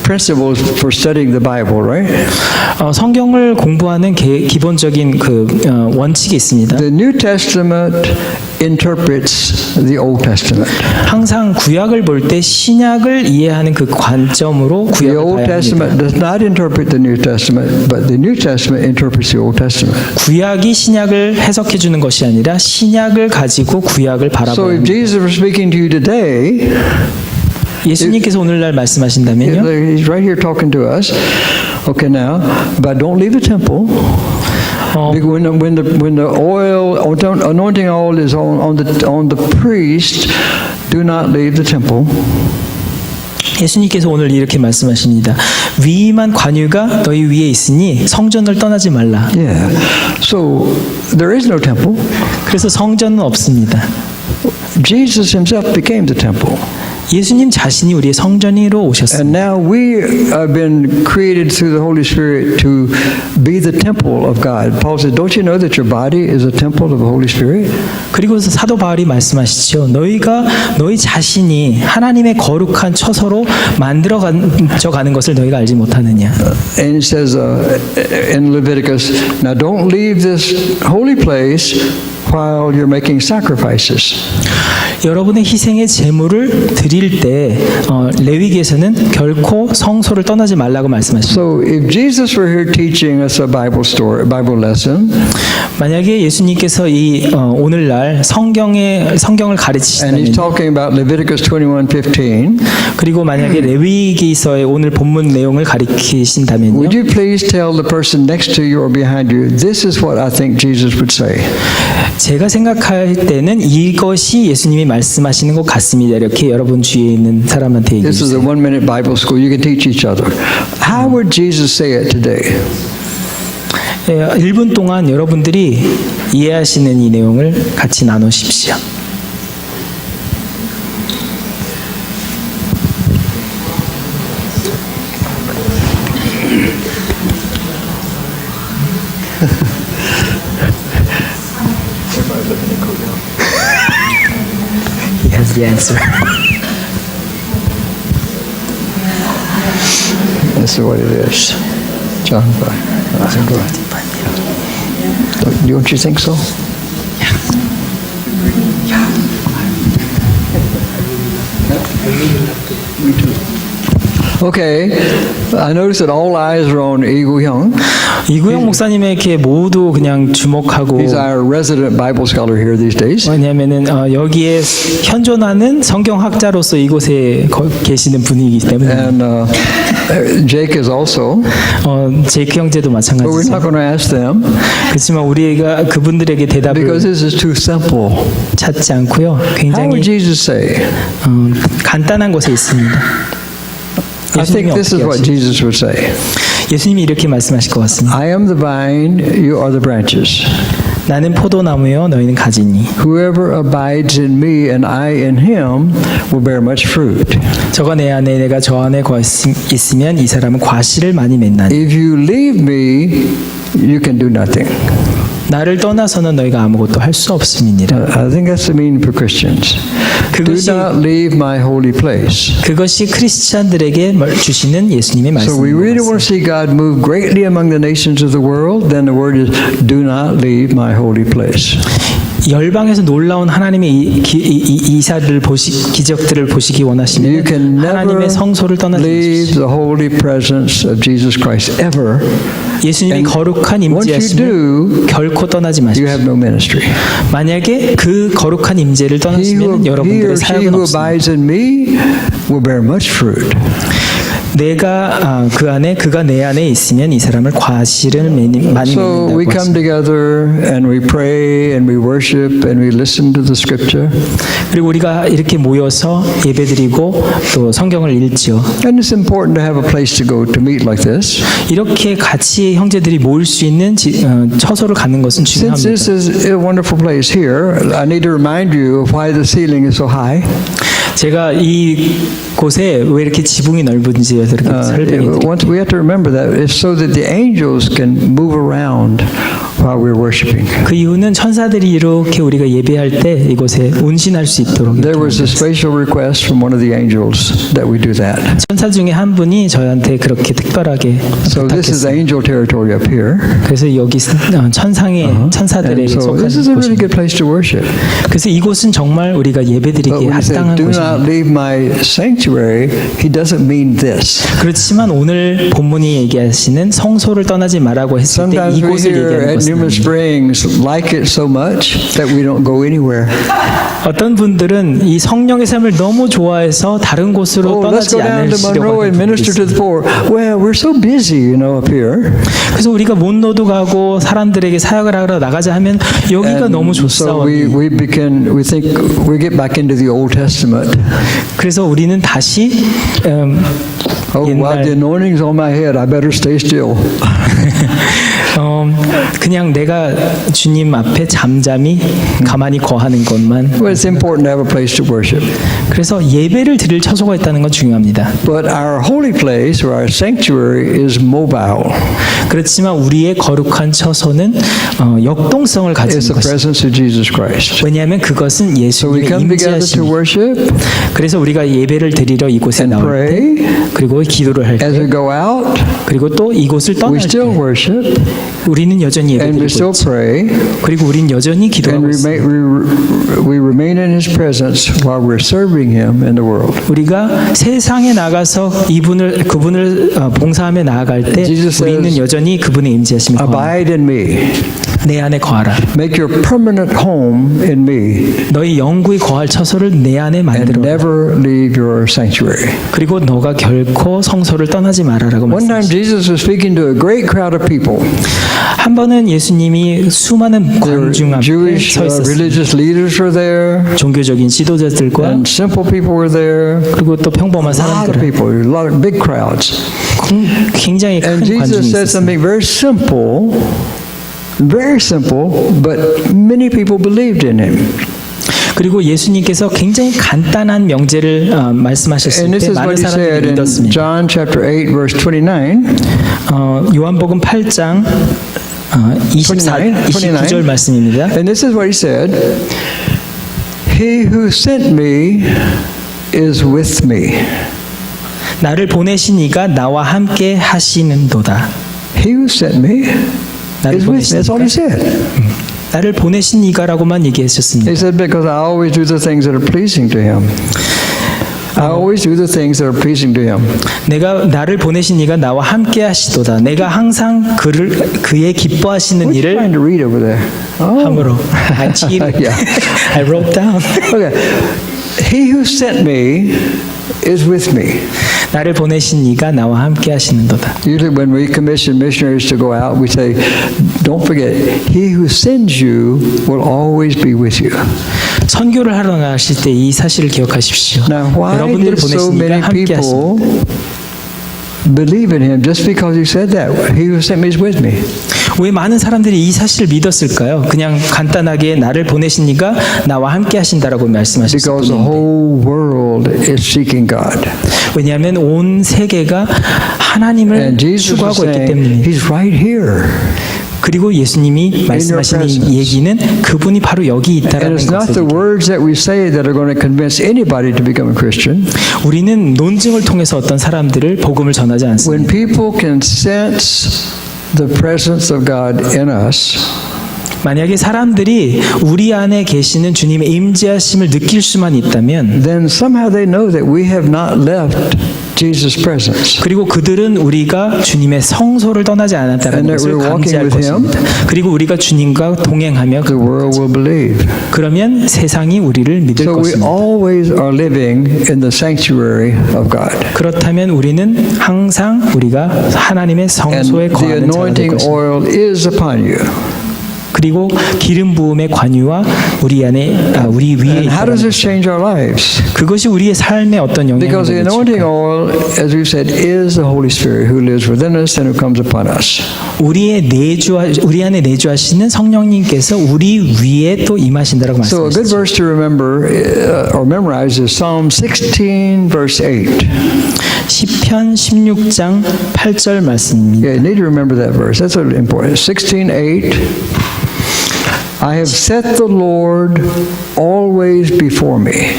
principles for studying the Bible, right? 성경을 공부하는 기본적인 그 원칙이 있습니다. The New Testament interprets the Old Testament. 항상 구약을 볼 때 신약을 이해하는 그 관점으로 The 구약을 Old 봐야 합니다. Testament does not interpret the New Testament, but the New Testament interprets the Old Testament. 구약이 신약을 해석해 주는 것이 아니라 신약을 가지고 구약을 So 바라봐야 if 합니다. Jesus was speaking to you today, 예수님께서 오늘날 말씀하신다면요. he's right here talking to us. Okay, now, but don't leave the temple. Because when the oil, anointing oil is on the priest, do not leave the temple. 예수님께서 오늘 이렇게 말씀하십니다. 위임한 관유가 너희 위에 있으니 성전을 떠나지 말라. Yeah. So there is no temple. 그래서 성전은 없습니다. Jesus himself became the temple. 예수님 자신이 우리의 성전으로 오셨습니다. And now we have been created through the Holy Spirit to be the temple of God. Paul says, don't you know that your body is a temple of the Holy Spirit? 그리고 사도 바울이 말씀하시죠. 너희 자신이 하나님의 거룩한 처소로 만들어져 가는 것을 너희가 알지 못하느냐. And it says in Leviticus, now don't leave this holy place while you're making sacrifices. 여러분의 희생의 제물을 드릴 때 레위기에서는 결코 성소를 떠나지 말라고 말씀하십니다. So if Jesus were here teaching us a Bible lesson, 만약에 예수님께서 이 오늘날 성경을 and he's 가르치신다면, talking about Leviticus 21:15, 그리고 만약에 레위기서의 오늘 본문 내용을 가르치신다면요. would you please tell the person next to you or behind you, this is what I think Jesus would say? 제가 생각할 때는 이것이 예수님이 말씀하시는 것 같습니다. 이렇게 여러분 주위에 있는 사람한테 얘기해 This is a 주세요. 1-minute Bible school. You can teach each other. How would Jesus say it today? 1분 동안 여러분들이 이해하시는 이 내용을 같이 나누십시오. He has the answer. This is what it is. John 5. Don't you think so? Okay, I noticed that all eyes are on Lee Gu-hyung. 이구영 목사님에게 모두 그냥 주목하고, He's our resident Bible scholar here these days. 왜냐하면은 여기에 현존하는 성경학자로서 이곳에 계시는 분이기 때문에 And Jake is also. 제이크 형제도 But we're 마찬가지죠. not going to ask them 그렇지만 우리가 그분들에게 대답을 because this is too simple. 찾지 않고요. How 굉장히 would Jesus say? 간단한 곳에 있습니다. I think this is what Jesus would say. 예수님이 이렇게 말씀하실 것 같습니다. I am the vine, you are the branches. 나는 포도나무요, 너희는 가지니. Whoever abides in me and I in him will bear much fruit. 저가 내 안에 내가 저 안에 있으면 이 사람은 과실을 많이 맺나니. If you leave me, you can do nothing. 나를 떠나서는 너희가 아무것도 할 수 없음이니라. I think that's the meaning for Christians. Do 그것이 not leave my holy place. 그것이 크리스찬들에게 주시는 예수님의 So we really 말씀입니다. want to see God move greatly among the nations of the world. Then the word is, do not leave my holy place. 열방에서 놀라운 하나님의 이사를 기적들을 보시기 You 원하시면 can never 하나님의 성소를 떠나지 leave 마십시오. the holy presence of Jesus Christ ever. 예수님의 And 거룩한 once you 임재하심을 do, 결코 떠나지 you 마십시오. have no ministry. 만약에 그 거룩한 임재를 He 떠나시면 or 여러분들의 she 사역은 who 없습니다. abides in me will bear much fruit. 내가 그 안에 그가 내 안에 있으면 이 사람을 과실을 많이 So we 맺는다고 come 했습니다. together and we pray and we worship and we listen to the scripture. 그리고 우리가 이렇게 모여서 예배드리고 또 성경을 읽지요. And it's important to have a place to go to meet like this. 이렇게 같이 형제들이 모일 수 있는 처소를 갖는 것은 Since this 중요합니다. is a wonderful place here, I need to remind you of why the ceiling is so high. 제가 이 곳에 왜 이렇게 지붕이 넓은지에서 이렇게 설명해 드릴게요. We have to remember that it's so that the angels can move around while we're worshiping. 그 이유는 천사들이 이렇게 우리가 예배할 때 이곳에 운신할 수 있도록 이렇게 There was a special request from one of the angels that we do that. 천사 중에 한 분이 저한테 그렇게 특별하게 So this is 부탁했어요. angel territory up here. 그래서 여기 천상의 천사들에게 And so this is a 속한 really 곳입니다. good place to worship. 그래서 이곳은 정말 우리가 But 예배드리기에 when he said, 합당한 do 곳입니다. not leave my sanctuary, he doesn't mean this. 그렇지만 오늘 본문이 얘기하시는 성소를 떠나지 말라고 했을 때 Sometimes we 이곳을 here 얘기하는 at 것은 Newman Springs like it so much that we don't go anywhere. 어떤 분들은 이 성령의 삶을 너무 좋아해서 다른 곳으로 Oh, let's 떠나지 go down to 않으시려고 Monroe 하는 and 분들이 minister to 있어요. the poor. Well, we're so busy, up here. 그래서 우리가 몬로도 가고 사람들에게 사역을 하러 나가자 하면 여기가 너무 And so we 좋사오니 we think we get back into the Old Testament. 그래서 우리는 다시 Oh, while the 옛날 anointing's on my head, I better stay still. 그냥 내가 주님 앞에 잠잠히 가만히 거하는 것만. Well, it's important to have a place to worship. 그래서 예배를 드릴 처소가 있다는 건 중요합니다. But our holy place or our sanctuary is mobile. 그렇지만 우리의 거룩한 처소는 역동성을 가지는 It's the 것입니다. presence of Jesus Christ. 왜냐하면 그것은 So we 예수님의 come together to 임재하심입니다. worship 그래서 우리가 예배를 드리러 이곳에 and 나올 때 pray. 그리고 기도를 할 As 때 we go out, 그리고 또 이곳을 we 떠날 때 still worship 우리는 여전히 and we 예배드리고 still 있죠. pray 그리고 우리는 여전히 and 기도하고 있습니다. we remain in His presence while we're serving Him in the world. 우리가 세상에 나가서 그분을 봉사하며 나아갈 때 Jesus 우리는 says, 여전히 그분의 임재하심을 거합니다. Abide in me. 내 안에 거하라. Make your permanent home in me 너희 영구히 거할 처소를 내 안에 and 만들어. never leave your sanctuary. 그리고 너가 결코 성소를 떠나지 말아라고 One time 말씀하셨습니다. Jesus was speaking to a great crowd of people. 한 번은 예수님이 수많은 There were 관중 앞에 Jewish 서 있었습니다. religious leaders were there 종교적인 지도자들과 and simple people were there. 그리고 또 평범한 A lot of 사람들, people, a lot of big crowds. 굉장히 큰 And Jesus 관중이 said 있었습니다. something very simple, but many people believed in him. 그리고 예수님께서 굉장히 간단한 명제를 말씀하셨을 And this 때 is 많은 what he said 사람들이 in 믿었습니다. John chapter 8, verse 29. 요한복음 8장 29절 말씀입니다. And this is what he said. He who sent me is with me. 나를 보내신 이가 나와 함께 하시는도다. He who sent me 나를 is with me. 보내신 That's all he said. 나를 보내신 이가라고만 얘기하셨습니다. He said, because I always do the things that are pleasing to him. I always do the things that are pleasing to him. 내가 나를 보내신 이가 나와 함께 하시도다. 내가 항상 그의 기뻐하시는 What are you 일을 trying to read over there? Oh. 함으로. I cheated. Yeah. I wrote down. Okay. He who sent me is with me. 나를 보내신 이가 나와 함께 하시는도다. Usually when we commission missionaries to go out, we say, don't forget, he who sends you will always be with you. 선교를 하러 나가실 때 이 사실을 기억하십시오. Now, why 여러분들을 did so 보내신 이가 many 함께 하십니다. people believe in him just because he said that? He who sent me is with me. 왜 많은 사람들이 이 사실을 믿었을까요? 그냥 간단하게 나를 보내신 이가 나와 함께 하신다라고 말씀하셨을 Because the 뿐인데. whole world is seeking God. 왜냐하면 온 세계가 하나님을 And Jesus was 추구하고 있기 saying, 때문에. he's right here. 그리고 예수님이 말씀하시는 presence. 얘기는 그분이 바로 여기 And 있다라는 it's not the 것을 words that we say that are going to convince anybody to become a Christian. 우리는 논증을 통해서 어떤 사람들을 복음을 전하지 When 않습니다. people can sense the presence of God in us, 만약에 사람들이 우리 안에 계시는 주님의 임재하심을 느낄 수만 있다면 then somehow they know that we have not left Jesus' presence. 그리고 그들은 우리가 주님의 성소를 떠나지 않았다는 And that 것을 we're walking 감지할 with him. 것입니다. 그리고 우리가 주님과 동행하며 The world will believe. 그러면 세상이 우리를 믿을 So we 것입니다. always are living in the sanctuary of God. 그렇다면 우리는 항상 우리가 하나님의 And 성소에 the 거하는 자가 될 anointing 것입니다. oil is upon you. 그리고 기름 부음의 관유와 우리 위에 And how does 있다는 this change our lives? 그것이 우리의 삶에 어떤 영향을 Because the anointing 미칠까? oil, as we've said, is the Holy Spirit who lives within us and who comes upon us. 우리 안에 내주하시는 성령님께서 우리 위에 또 임하신다라고 So a good 말씀하셨죠. verse to remember or memorize is Psalm 16, verse 8. 시편 16장 8절 말씀입니다. Yeah, you need to remember that verse. That's really important. 16:8. I have set the Lord always before me.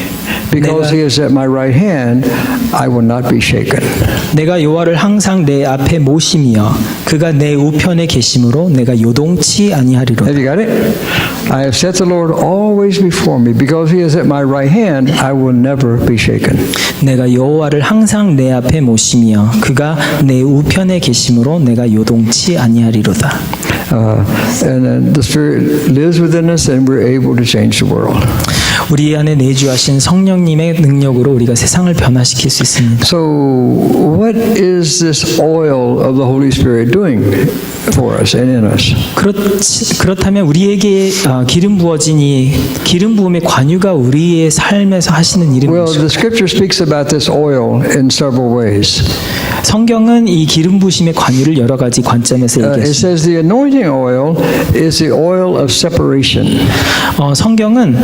Because he is at my right hand, I will not be shaken. 내가 여호와를 항상 내 앞에 모심이여 그가 내 우편에 계심으로 내가 요동치 아니하리로다. Have you got it? I have set the Lord always before me. Because he is at my right hand, I will never be shaken. 내가 여호와를 항상 내 앞에 모심이여 그가 내 우편에 계심으로 내가 요동치 아니하리로다. And then the Spirit lives within us and we're able to change the world. 우리 안에 내주하신 성령님의 능력으로 우리가 세상을 변화시킬 수 있습니다. So, what is this oil of the Holy Spirit doing for us and in us? 그렇다면 우리에게 기름 부어진 이 기름 부음의 관유가 우리의 삶에서 하시는 일은 Well, 무엇이죠? the Scripture speaks about this oil in several ways. 성경은 이 기름 부으심의 관유를 여러 가지 관점에서 It 얘기했습니다. says the anointing oil is the oil of separation. 성경은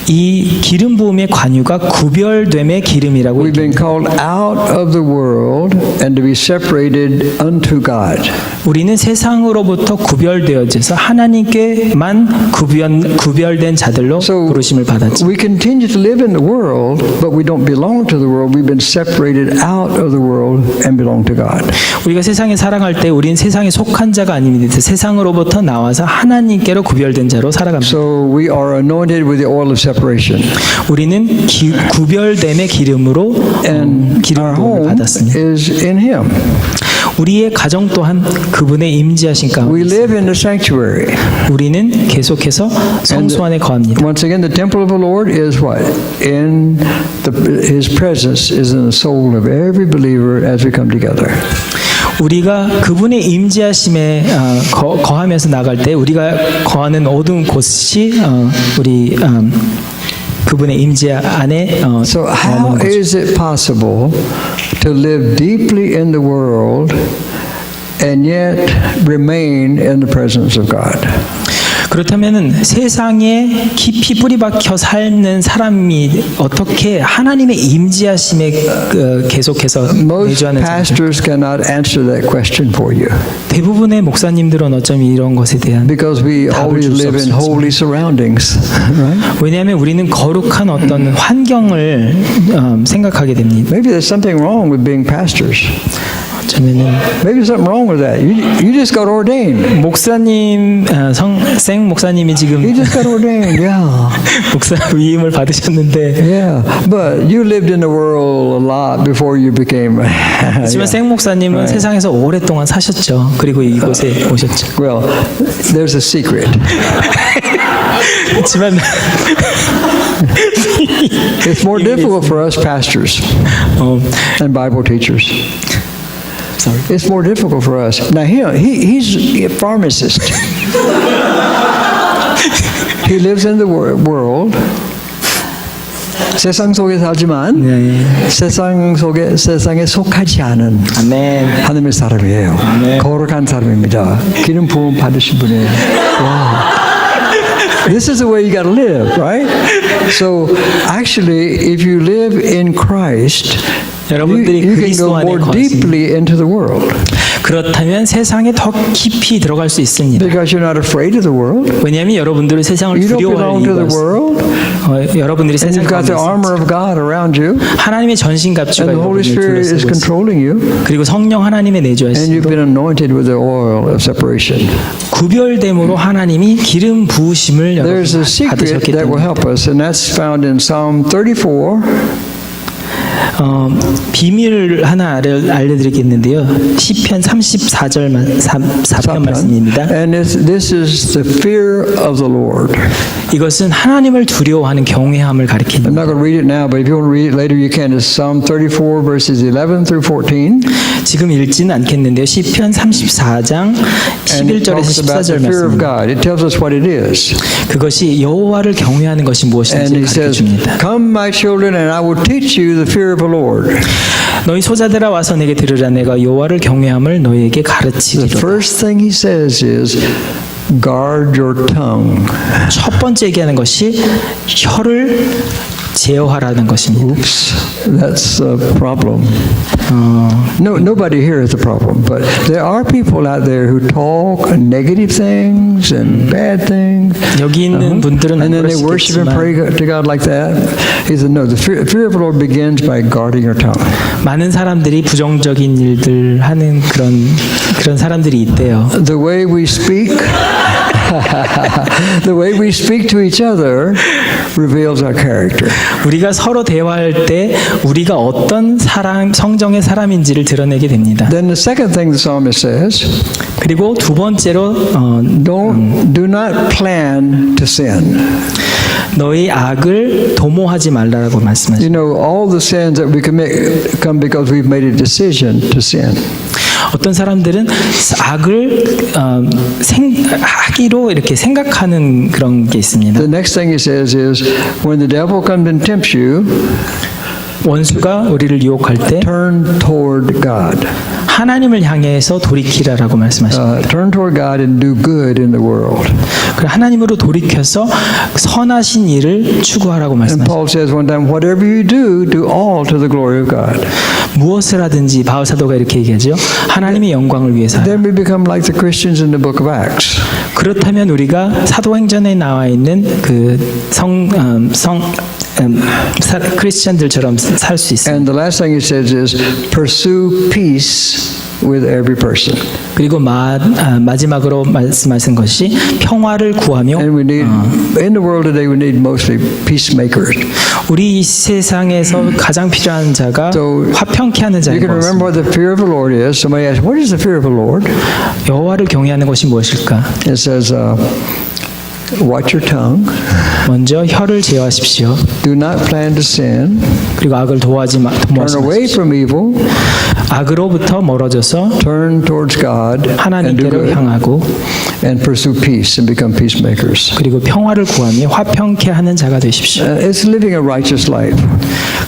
이 기름 부음의 관유가 구별됨의 기름이라고 We've been called out of the world and to be separated unto God. 우리는 세상으로부터 구별되어져서 하나님께만 구별된 자들로 So 부르심을 받았죠. we continue to live in the world, but we don't belong to the world. We've been separated out of the world and belong to God. 우리가 세상에 살아갈 때 우리는 세상에 속한 자가 아닙니다. 세상으로부터 나와서 하나님께로 구별된 자로 살아갑니다. So we are anointed with the oil of separation. 우리는 구별됨의 기름으로 And 기름 our 부음을 home 받았습니다. is in Him. 우리의 가정 또한 그분의 임재하신 We 가운데 있습니다. live in the sanctuary. 우리는 계속해서 성소 안에 거합니다. Once again, the temple of the Lord is what? His presence is in the soul of every believer as we come together. 우리가 그분의 임재하심에 거하면서 나갈 때 우리가 거하는 모든 곳이 우리 그분의 임재 안에 So how 거하는 곳. is it possible to live deeply in the world and yet remain in the presence of God? 그렇다면은 세상에 깊이 뿌리박혀 살는 사람이 어떻게 하나님의 임재하심에 계속해서 Most 내주하는 사람? pastors cannot answer that question for you 대부분의 목사님들은 어쩜 이런 것에 대한 because we 답을 always 줄 수 live in 없습니다. holy surroundings, right? 왜냐하면 우리는 거룩한 어떤 환경을 생각하게 됩니다. Maybe there's something wrong with being pastors. 어쩌면은 Maybe there's something wrong with that. You just got ordained. 목사님 생 목사님이 지금 You just got ordained, yeah. 목사 위임을 받으셨는데 Yeah, but you lived in the world a lot before you became. 하지만 생 목사님은 세상에서 오랫동안 사셨죠. 그리고 이곳에 오셨죠. Well, there's a secret. 그렇지만 It's more difficult for us pastors and Bible teachers. sorry. It's more difficult for us. Now, he's a pharmacist. He lives in the world. 세상 속에 살지만 네. 세상에 속하지 않은 아멘. 하나님의 사람이에요. 아멘. 거룩한 사람입니다. 기름 부음 받으신 분이에요. 와. This is the way you got to live, right? So, actually, if you live in Christ, 여러분들이 you can 그리스도 go 안에 more 거하시는 deeply into the world 그렇다면 세상에 더 깊이 들어갈 수 있습니다. because you're not afraid of the world. 왜냐하면 여러분들은 세상을 You don't 두려워할 belong to 이유가 the 없어요. world, 여러분들이 and 세상 you've got 가운데 the armor 있습니다. of God around you, 하나님의 전신갑주가 and the Holy 여러분을 Spirit is 둘러싸고 있습니다. controlling you, 그리고 성령 하나님의 and you've 내주하심으로 been anointed with the oil of separation. 구별됨으로 하나님이 기름 부으심을 There's a 여러분 secret 받으셨기 that will 때문에 help us, and that's found in Psalm 34, 비밀을 하나 알려드리겠는데요. 시편 34편 말씀입니다. And this is the fear of the Lord. 이것은 하나님을 두려워하는 경외함을 I'm 가리킵니다. not going to read it now, but if you want to read it later, you can. It's Psalm 34, verses 11 through 14. 지금 읽지는 않겠는데요. 시편 34장 And it 11절에서 talks about 14절 the fear of 말씀입니다. God. It tells us what it is. 그것이 여호와를 경외하는 것이 And 무엇인지 he says, 가르쳐줍니다. Come, my children, and I will teach you the fear of the Lord. 너희 소자들아 와서 내게 들으라. 내가 여호와를 경외함을 너희에게 The 가르치리로다. first thing he says is, guard your tongue. 첫 번째 얘기하는 것이 혀를 제어하라는 것입니다. Oops, that's a problem. No, nobody here has a problem, but there are people out there who talk negative things and bad things. 여기 있는 분들은 안 And then they worship and pray 그러시겠지만 to God like that. He said, no, the fear of the Lord begins by guarding your tongue. 많은 사람들이 부정적인 일들 하는 그런 사람들이 있대요. The way we speak, the way we speak to each other reveals our character. 우리가 서로 대화할 때 우리가 어떤 성정의 사람인지를 드러내게 됩니다. Then the second thing the psalmist says, 그리고 두 번째로 do not plan to sin. 너희 악을 도모하지 말라라고 말씀하십니다. You know, all the sins that we commit come because we've made a decision to sin. 어떤 사람들은 악을 하기로 이렇게 생각하는 그런 게 있습니다. The next thing he says is, when the devil comes and tempts you, 원수가 우리를 유혹할 때 turn toward God. 하나님을 향해서 돌이키라라고 말씀하십니다. Turn toward God and do good in the world. 그리고 하나님으로 돌이켜서 선하신 일을 추구하라고 And 말씀하십니다. Paul says one time, whatever you do all to the glory of God. 무엇을 하든지 바울 사도가 이렇게 얘기하죠. 하나님의 영광을 위해서 하라. Then we become like the Christians in the book of Acts. 그렇다면 우리가 사도행전에 나와 있는 그 크리스천들처럼 살 수 있습니다. And the last thing he says is, pursue peace with every person. 그리고 마지막으로 말씀하신 것이 평화를 구하며 And we need, in the world today, we need mostly peacemakers. 우리 이 세상에서 가장 필요한 자가 So, 화평케 하는 You 자인 can 것 remember 같습니다. what the fear of the Lord is. Somebody asks, what is the fear of the Lord? 여호와를 경외하는 것이 무엇일까? It says, watch your tongue, 먼저 혀를 제어하십시오. do not plan to sin, 그리고 악을 도모하지 turn away 마십시오. from evil, 악으로부터 멀어져서 turn towards God, and do 하나님께로 good, 향하고 and pursue peace and become peacemakers. 그리고 평화를 구하며 화평케 하는 자가 되십시오. It's living a righteous life.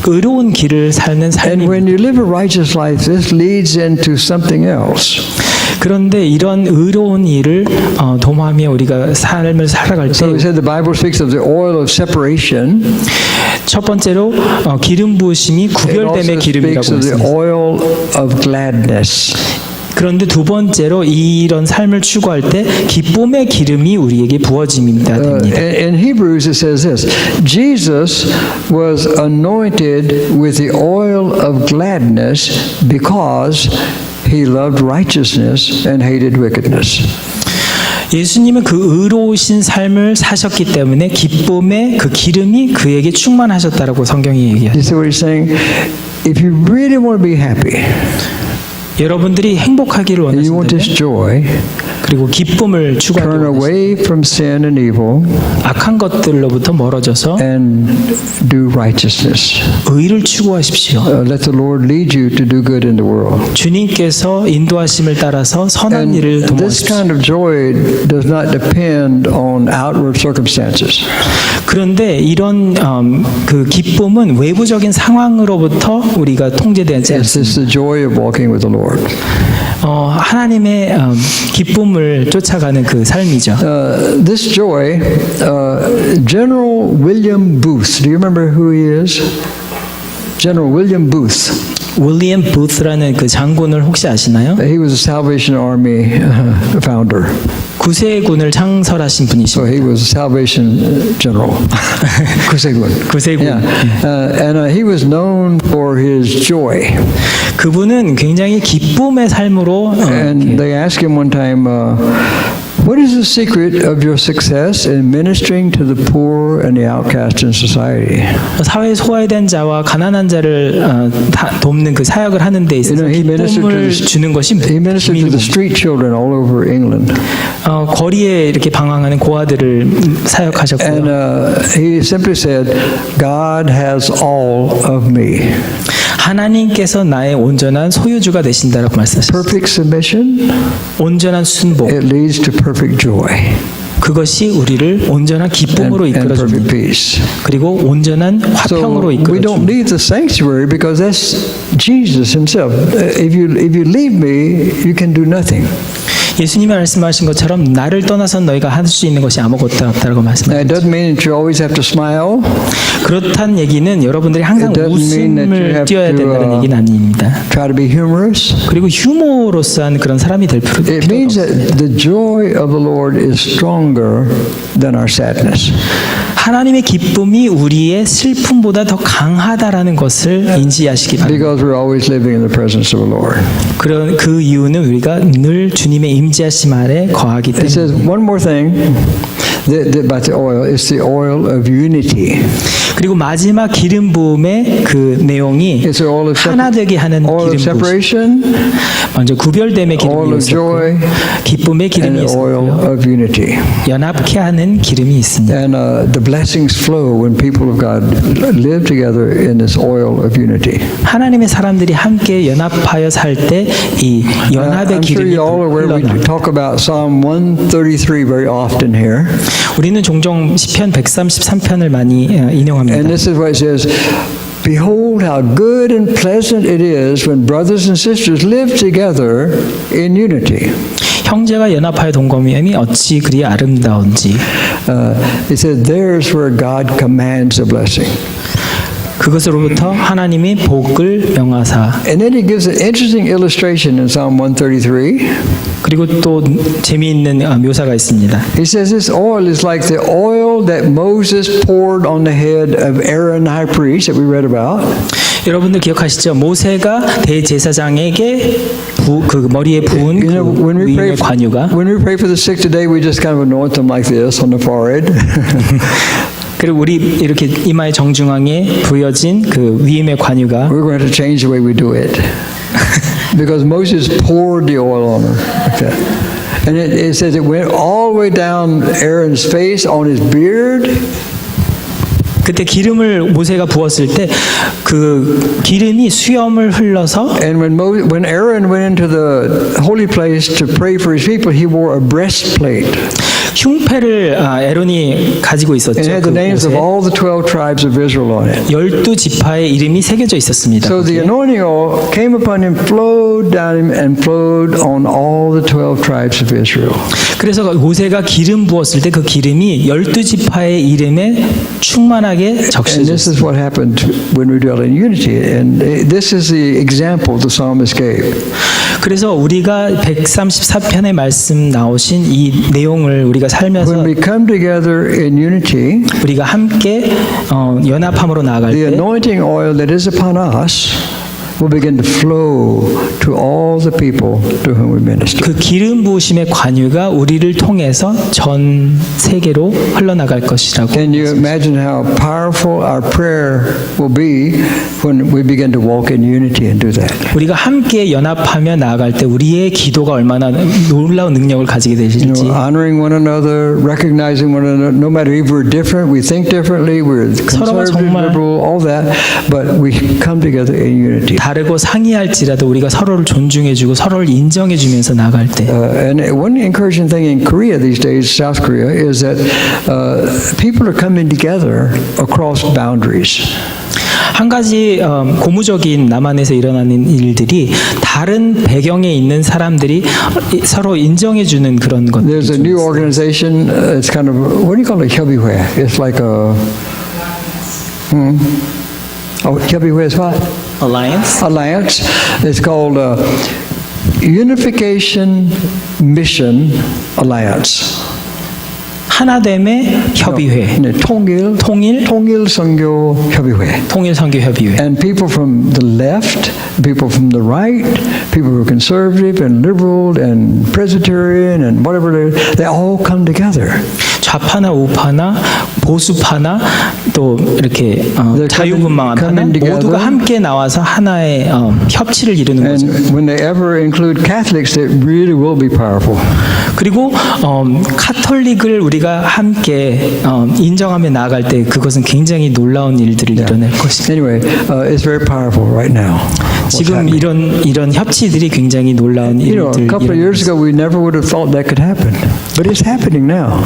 의로운 길을 살는 And 삶입니다. when you live a righteous life, this leads into something else. 그런데 이런 의로운 일을 도모하며 우리가 삶을 살아갈 So we 때 said the Bible speaks of the oil of separation. 첫 번째로 기름 부으심이 It also 구별됨의 기름이라고 speaks of the 했습니다. oil of gladness. 그런데 두 번째로 이런 삶을 추구할 때 기쁨의 기름이 우리에게 부어짐이다 됩니다. In Hebrews it says this, Jesus was anointed with the oil of gladness because he loved righteousness and hated wickedness. 예수님은 그 의로우신 삶을 사셨기 때문에 기쁨의 그 기름이 그에게 충만하셨다라고 성경이 얘기합니다. You see what he's saying? If you really want to be happy, 여러분들이 행복하기를 and you want this 원하신다면 joy, 그리고 기쁨을 추구하기 turn 원하신다면 away from sin and evil 악한 것들로부터 멀어져서 and do righteousness. 의를 추구하십시오. Let the Lord lead you to do good in the world. 주님께서 인도하심을 따라서 선한 And 일을 this 도모하십시오. kind of joy does not depend on outward circumstances. 그런데 이런 그 기쁨은 외부적인 상황으로부터 우리가 통제되지 It's 않습니다. just the joy of walking with the Lord. 하나님의 기쁨을 쫓아가는 그 삶이죠. This joy, General William Booth. Do you remember who he is? General William Booth. 윌리엄 부스라는 그 장군을 혹시 아시나요? He was a Salvation Army founder. 구세군을 창설하신 So 분이십니다. he was a Salvation General. 구세군. 구세군. Yeah. And he was known for his joy. 그분은 굉장히 기쁨의 삶으로 And they asked him one time, What is the secret of your success in ministering to the poor and the outcast in society? 사회에 소외된 자와 가난한 자를 돕는 그 사역을 하는 데 있어서 he ministered to 기쁨을 the- 주는 것이 He ministered to the street children all over England. 거리에 이렇게 방황하는 고아들을 사역하셨고요. And he simply said, God has all of me. 하나님께서 나의 온전한 소유주가 되신다라고 말씀하셨어요. Perfect submission, 온전한 순복, it leads to perfect joy 그것이 우리를 온전한 기쁨으로 and perfect 이끌어줍니다. peace. 그리고 온전한 So 화평으로 we don't 이끌어줍니다. leave the sanctuary because that's Jesus himself. If you leave me, you can do nothing. 예수님이 말씀하신 것처럼 나를 떠나서 너희가 할 수 있는 것이 아무것도 없다라고 Now, 말씀하셨죠. it doesn't mean that you always have to smile. 그렇다는 얘기는 여러분들이 항상 It doesn't mean that you 웃음을 have 띄어야 to, 된다는 얘기는 아닙니다. Try to be humorous. 그리고 휴머러스한 그런 사람이 될 필요가 It means 없어요. that the joy of the Lord is stronger than our sadness. 하나님의 기쁨이 우리의 슬픔보다 더 강하다라는 것을 인지하시기 바랍니다. Because we're always living in the presence of the Lord. 그런 그 이유는 우리가 늘 주님의 임재하심 아래 거하기 It says 때문에. one more thing about the oil. It's the oil of unity. 그리고 마지막 기름 부음의 그 내용이 It's the oil of, 하나 되게 하는 oil of 기름 부음. separation, 먼저 구별됨의 oil 기름이 of joy, 있었고 기쁨의 and 기름이 the oil 있었고요. of unity. 연합케 하는 기름이 있습니다. And the blessings flow when people of God live together in this oil of unity. 하나님의 사람들이 함께 연합하여 살 때 이 연합의 I'm sure 기름이 you all are aware we 흘러나옵니다. talk about Psalm 133 very often here. 우리는 종종 시편 133편을 많이 인용합니다. And this is what it says, Behold how good and pleasant it is when brothers and sisters live together in unity. 형제가 연합하여 동거함이 어찌 그리 아름다운지. It says, There's where God commands a blessing. 그것으로부터 하나님이 복을 명하사. And then he gives an interesting illustration in Psalm 133. 그리고 또 재미있는 묘사가 있습니다. He says this oil is like the oil that Moses poured on the head of Aaron the high priest that we read about. 여러분들 기억하시죠? 모세가 대제사장에게 그 머리에 부은 You know, 그 위임의 관유가 when we pray for the sick today, we just kind of anoint them like this on the forehead. 그리고 우리 이렇게 이마의 정중앙에 부여진 그 위임의 관유가 We're going to have to change the way we do it. Because Moses poured the oil on her like that. And it says it went all the way down Aaron's face, on his beard. 그때 기름을 모세가 부었을 때 그 기름이 수염을 흘러서 And when Aaron went into the holy place to pray for his people, he wore a breastplate. 흉패를 에론이 가지고 있었죠. It had the 그 names of 옷에. all the 12 tribes of Israel on it. 12지파의 이름이 새겨져 있었습니다. So the 거기에. anointing oil came upon him, flowed down him, and flowed on all the 12 tribes of Israel. 그래서 모세가 기름 부었을 때 그 기름이 12지파의 이름에 충만하게 And this 적셔졌습니다. is what happened when we dwell in unity. And this is the example the psalmist gave. 그래서 우리가 134편의 말씀 나오신 이 내용을 우리가 살면서 When we come together in unity, 우리가 함께 연합함으로 나아갈 the 때 anointing oil that is upon us will begin to flow to all the people to whom we minister. 그 기름 부으심의 관유가 우리를 통해서 전 세계로 흘러나갈 것이라고. Can you imagine how powerful our prayer will be when we begin to walk in unity and do that? 우리가 함께 연합하며 나아갈 때 우리의 기도가 얼마나 놀라운 능력을 가지게 You 되실지. know, honoring one another, recognizing one another, no matter if we're different, we think differently, we're conservative, 정말 liberal, all that, but we come together in unity. 다르고 상이할지라도 우리가 서로를 존중해주고 서로를 인정해주면서 나갈 때 And one encouraging thing in Korea these days, South Korea, is that people are coming together across boundaries. 한 가지 고무적인 남한에서 일어나는 일들이 다른 배경에 있는 사람들이 서로 인정해주는 그런 것들. There's a new organization. It's kind of what do you call it? 협의회. It's like a 협의회 is what? Alliance. Alliance. It's called Unification Mission Alliance. 하나됨의 협의회, 네, 통일 선교 협의회. 통일 선교 협의회. And people from the left, people from the right, people who are conservative and liberal and Presbyterian and whatever they all come together. 좌파나 우파나 보수파나 또 이렇게 자유분방파나 모두가 함께 나와서 하나의 협치를 이루는 거죠. And when they ever include Catholics, it really will be powerful. 그리고 카톨릭을 우리가 함께 인정하며 나아갈 때 그것은 굉장히 놀라운 일들을 이뤄낼 것입니다. Anyway, it's very powerful right now. 지금 이런 협치들이 굉장히 놀라운 You know, a 일들을 couple of years ago, we never would have thought that could happen, but it's happening now.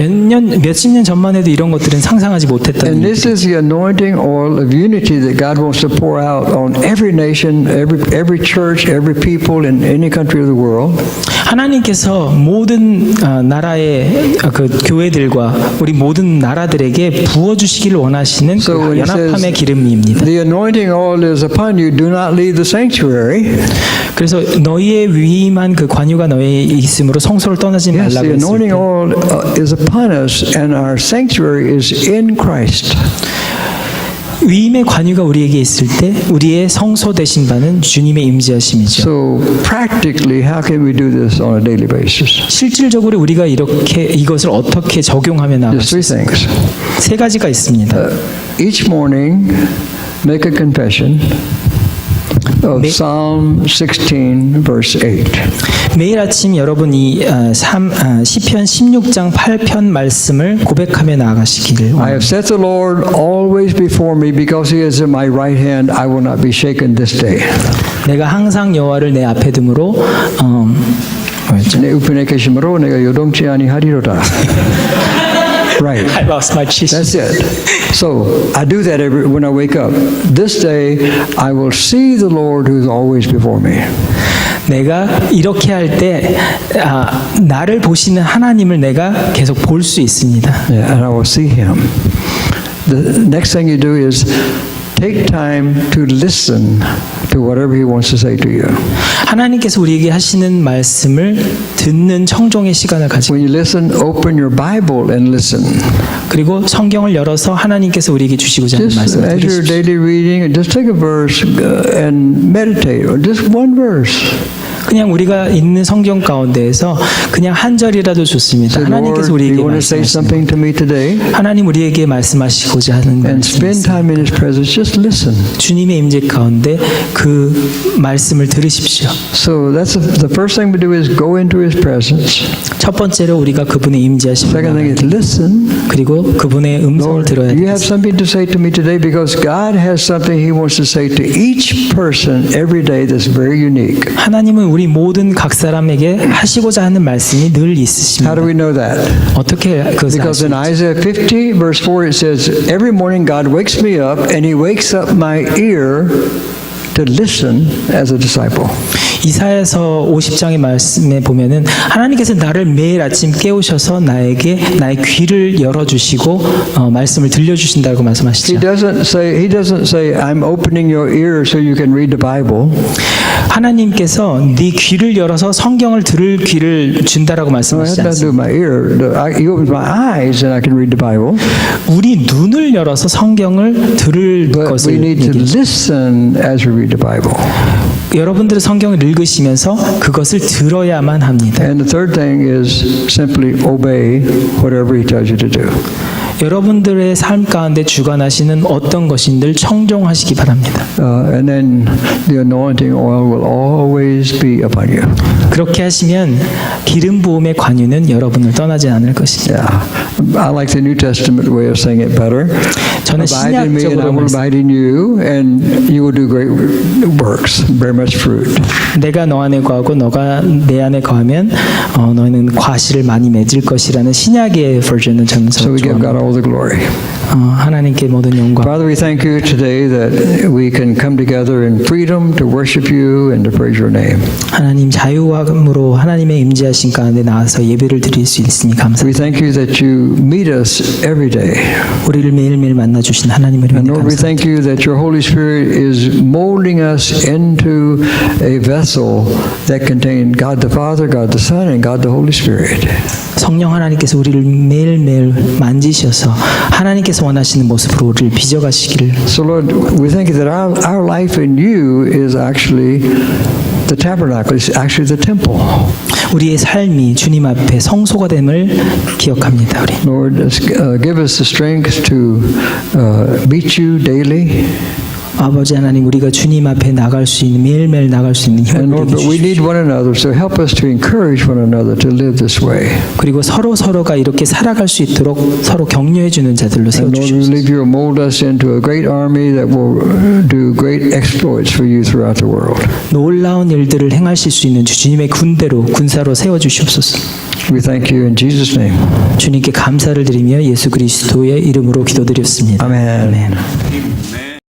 몇십 년 전만 해도 이런 것들은 상상하지 못했던 And 일들. this is the anointing oil of unity that God wants to pour out on every nation, every church, every people in any country of the world. 하나님께서 모든 나라의 그 교회들과 우리 모든 나라들에게 부어 주시기를 원하시는 So 그 when it 연합함의 says 기름입니다. the anointing oil is upon you, do not leave the sanctuary. 그래서 너희의 위임한 그 관유가 너희에 있으므로 성소를 떠나지 Yes, 말라고 the 했을 anointing 때 oil is upon us, and our sanctuary is in Christ. 위임의 관유가 우리에게 있을 때 우리의 성소 되신 바는 주님의 임재하심이죠. So practically, how can we do this on a daily basis? 실질적으로 우리가 이렇게 이것을 어떻게 적용하며 나갈 There's 수 three 있습니까? things. 세 가지가 있습니다. Each morning, make a confession of Psalm 16, verse 8. 매일 아침 여러분 이 시편 16장 8편 말씀을 고백하며 나아가시기를 I 원합니다. have set the Lord always before me because he is in my right hand. I will not be shaken this day. 내가 항상 여호와를 내 앞에 둠으로 뭐였죠? 내 우편에 계심으로 내가 요동치 아니하리로다. Right. I lost my cheese. That's it. So I do that when I wake up. This day I will see the Lord who is always before me. 내가 이렇게 할 때 나를 보시는 하나님을 내가 계속 볼 수 있습니다. Yeah, and I will see him. The next thing you do is take time to listen to whatever he wants to say to you. 하나님께서 우리에게 하시는 말씀을 듣는 청종의 시간을 가지고 When you listen, open your Bible and listen. 그리고 성경을 열어서 하나님께서 우리에게 주시고자 하는 Just 말씀을 as your 들으십시오. daily reading, just take a verse and meditate, or just one verse. 그냥 우리가 있는 성경 가운데에서 그냥 한 절이라도 좋습니다. Say, 하나님께서 Lord, do 우리에게 you want to say 말씀하십니다. something to me today? 하나님 우리에게 말씀하시고자 하는 And 말씀이 spend 있습니다. time in his presence. Just listen. 주님의 임재 가운데 그 말씀을 들으십시오. So that's the first thing we do is go into his presence. 첫 번째로 우리가 그분의 임재하심을 Second thing is 나가야 listen. 그리고 그분의 음성을 Lord, 들어야 you have 되겠습니다. something to say to me today because God has something he wants to say to each person every day that's very unique. 하나님은 우리 모든 각 사람에게 하시고자 하는 말씀이 늘 How do 있으십니다. we know that? 어떻게 그것을 Because in 아십니까? Isaiah 50 verse 4 it says, every morning God wakes me up and he wakes up my ear to listen as a disciple. 이사야서 50장의 말씀에 보면은 하나님께서 나를 매일 아침 깨우셔서 나에게 나의 귀를 열어주시고 말씀을 들려주신다고 He 말씀하시죠. doesn't say I'm opening your ears so you can read the Bible. 하나님께서 네 귀를 열어서 성경을 들을 귀를 준다라고 No, 말씀하시지 that doesn't do 않습니다. my ear. He opens my eyes and I can read the Bible. 우리 눈을 열어서 성경을 들을 But we 것을 need to 얘기해요. listen as we read the Bible. 여러분들은 성경을 읽으시면서 그것을 들어야만 합니다. And the third thing is simply obey whatever he tells you to do. 여러분들의 삶 가운데 주관하시는 어떤 것인들 청종하시기 바랍니다. And then the anointing oil will always be upon you. 그렇게 하시면 기름 부음의 관유는 여러분을 떠나지 않을 것입니다. Yeah. I like the New Testament way of saying it better. 저는 Abide in me and I 신약적으로 will abide in you and you will do great works, bear much fruit. 내가 너 안에 거하고 너가 내 안에 거하면 너희는 과실을 많이 맺을 것이라는 신약의 버전은 저는 So we give God 좋아합니다. all the glory. 하나님께 모든 영광. Father, we thank you today that we can come together in freedom to worship you and to praise your name. 하나님 자유함으로 하나님의 임재하신 가운데 나와서 예배를 드릴 수 있으니 We 감사합니다. thank you that you meet us every day. 우리를 매일매일 만나 주신 하나님을 And 위해 Lord, we 감사합니다. thank you that your Holy Spirit is molding us into a vessel that contains God the Father, God the Son, and God the Holy Spirit. 성령 하나님께서 우리를 매일매일 만지셔서 하나님께서 원하시는 모습으로 우리를 빚어가시기를. So Lord, we think that our life in you is actually the tabernacle, it's actually the temple. 우리의 삶이 주님 앞에 성소가 됨을 기억합니다. 우리. Lord, give us the strength to meet you daily. 아버지 하나님, 우리가 주님 앞에 나갈 수 있는, 매일매일 나갈 수 있는 And 힘을 Lord, but we 주십시오. need one another, so help us to encourage one another to live this way. 그리고 서로가 이렇게 살아갈 수 있도록 서로 격려해 주는 자들로 And Lord, we 세워주십시오. believe you will mold us into a great army that will do great exploits for you throughout the world. 놀라운 일들을 행하실 수 있는 주님의 군대로, 군사로 세워주시옵소서. We thank you in Jesus' name. 주님께 감사를 드리며 예수 그리스도의 이름으로 기도드렸습니다. 아멘. 아멘.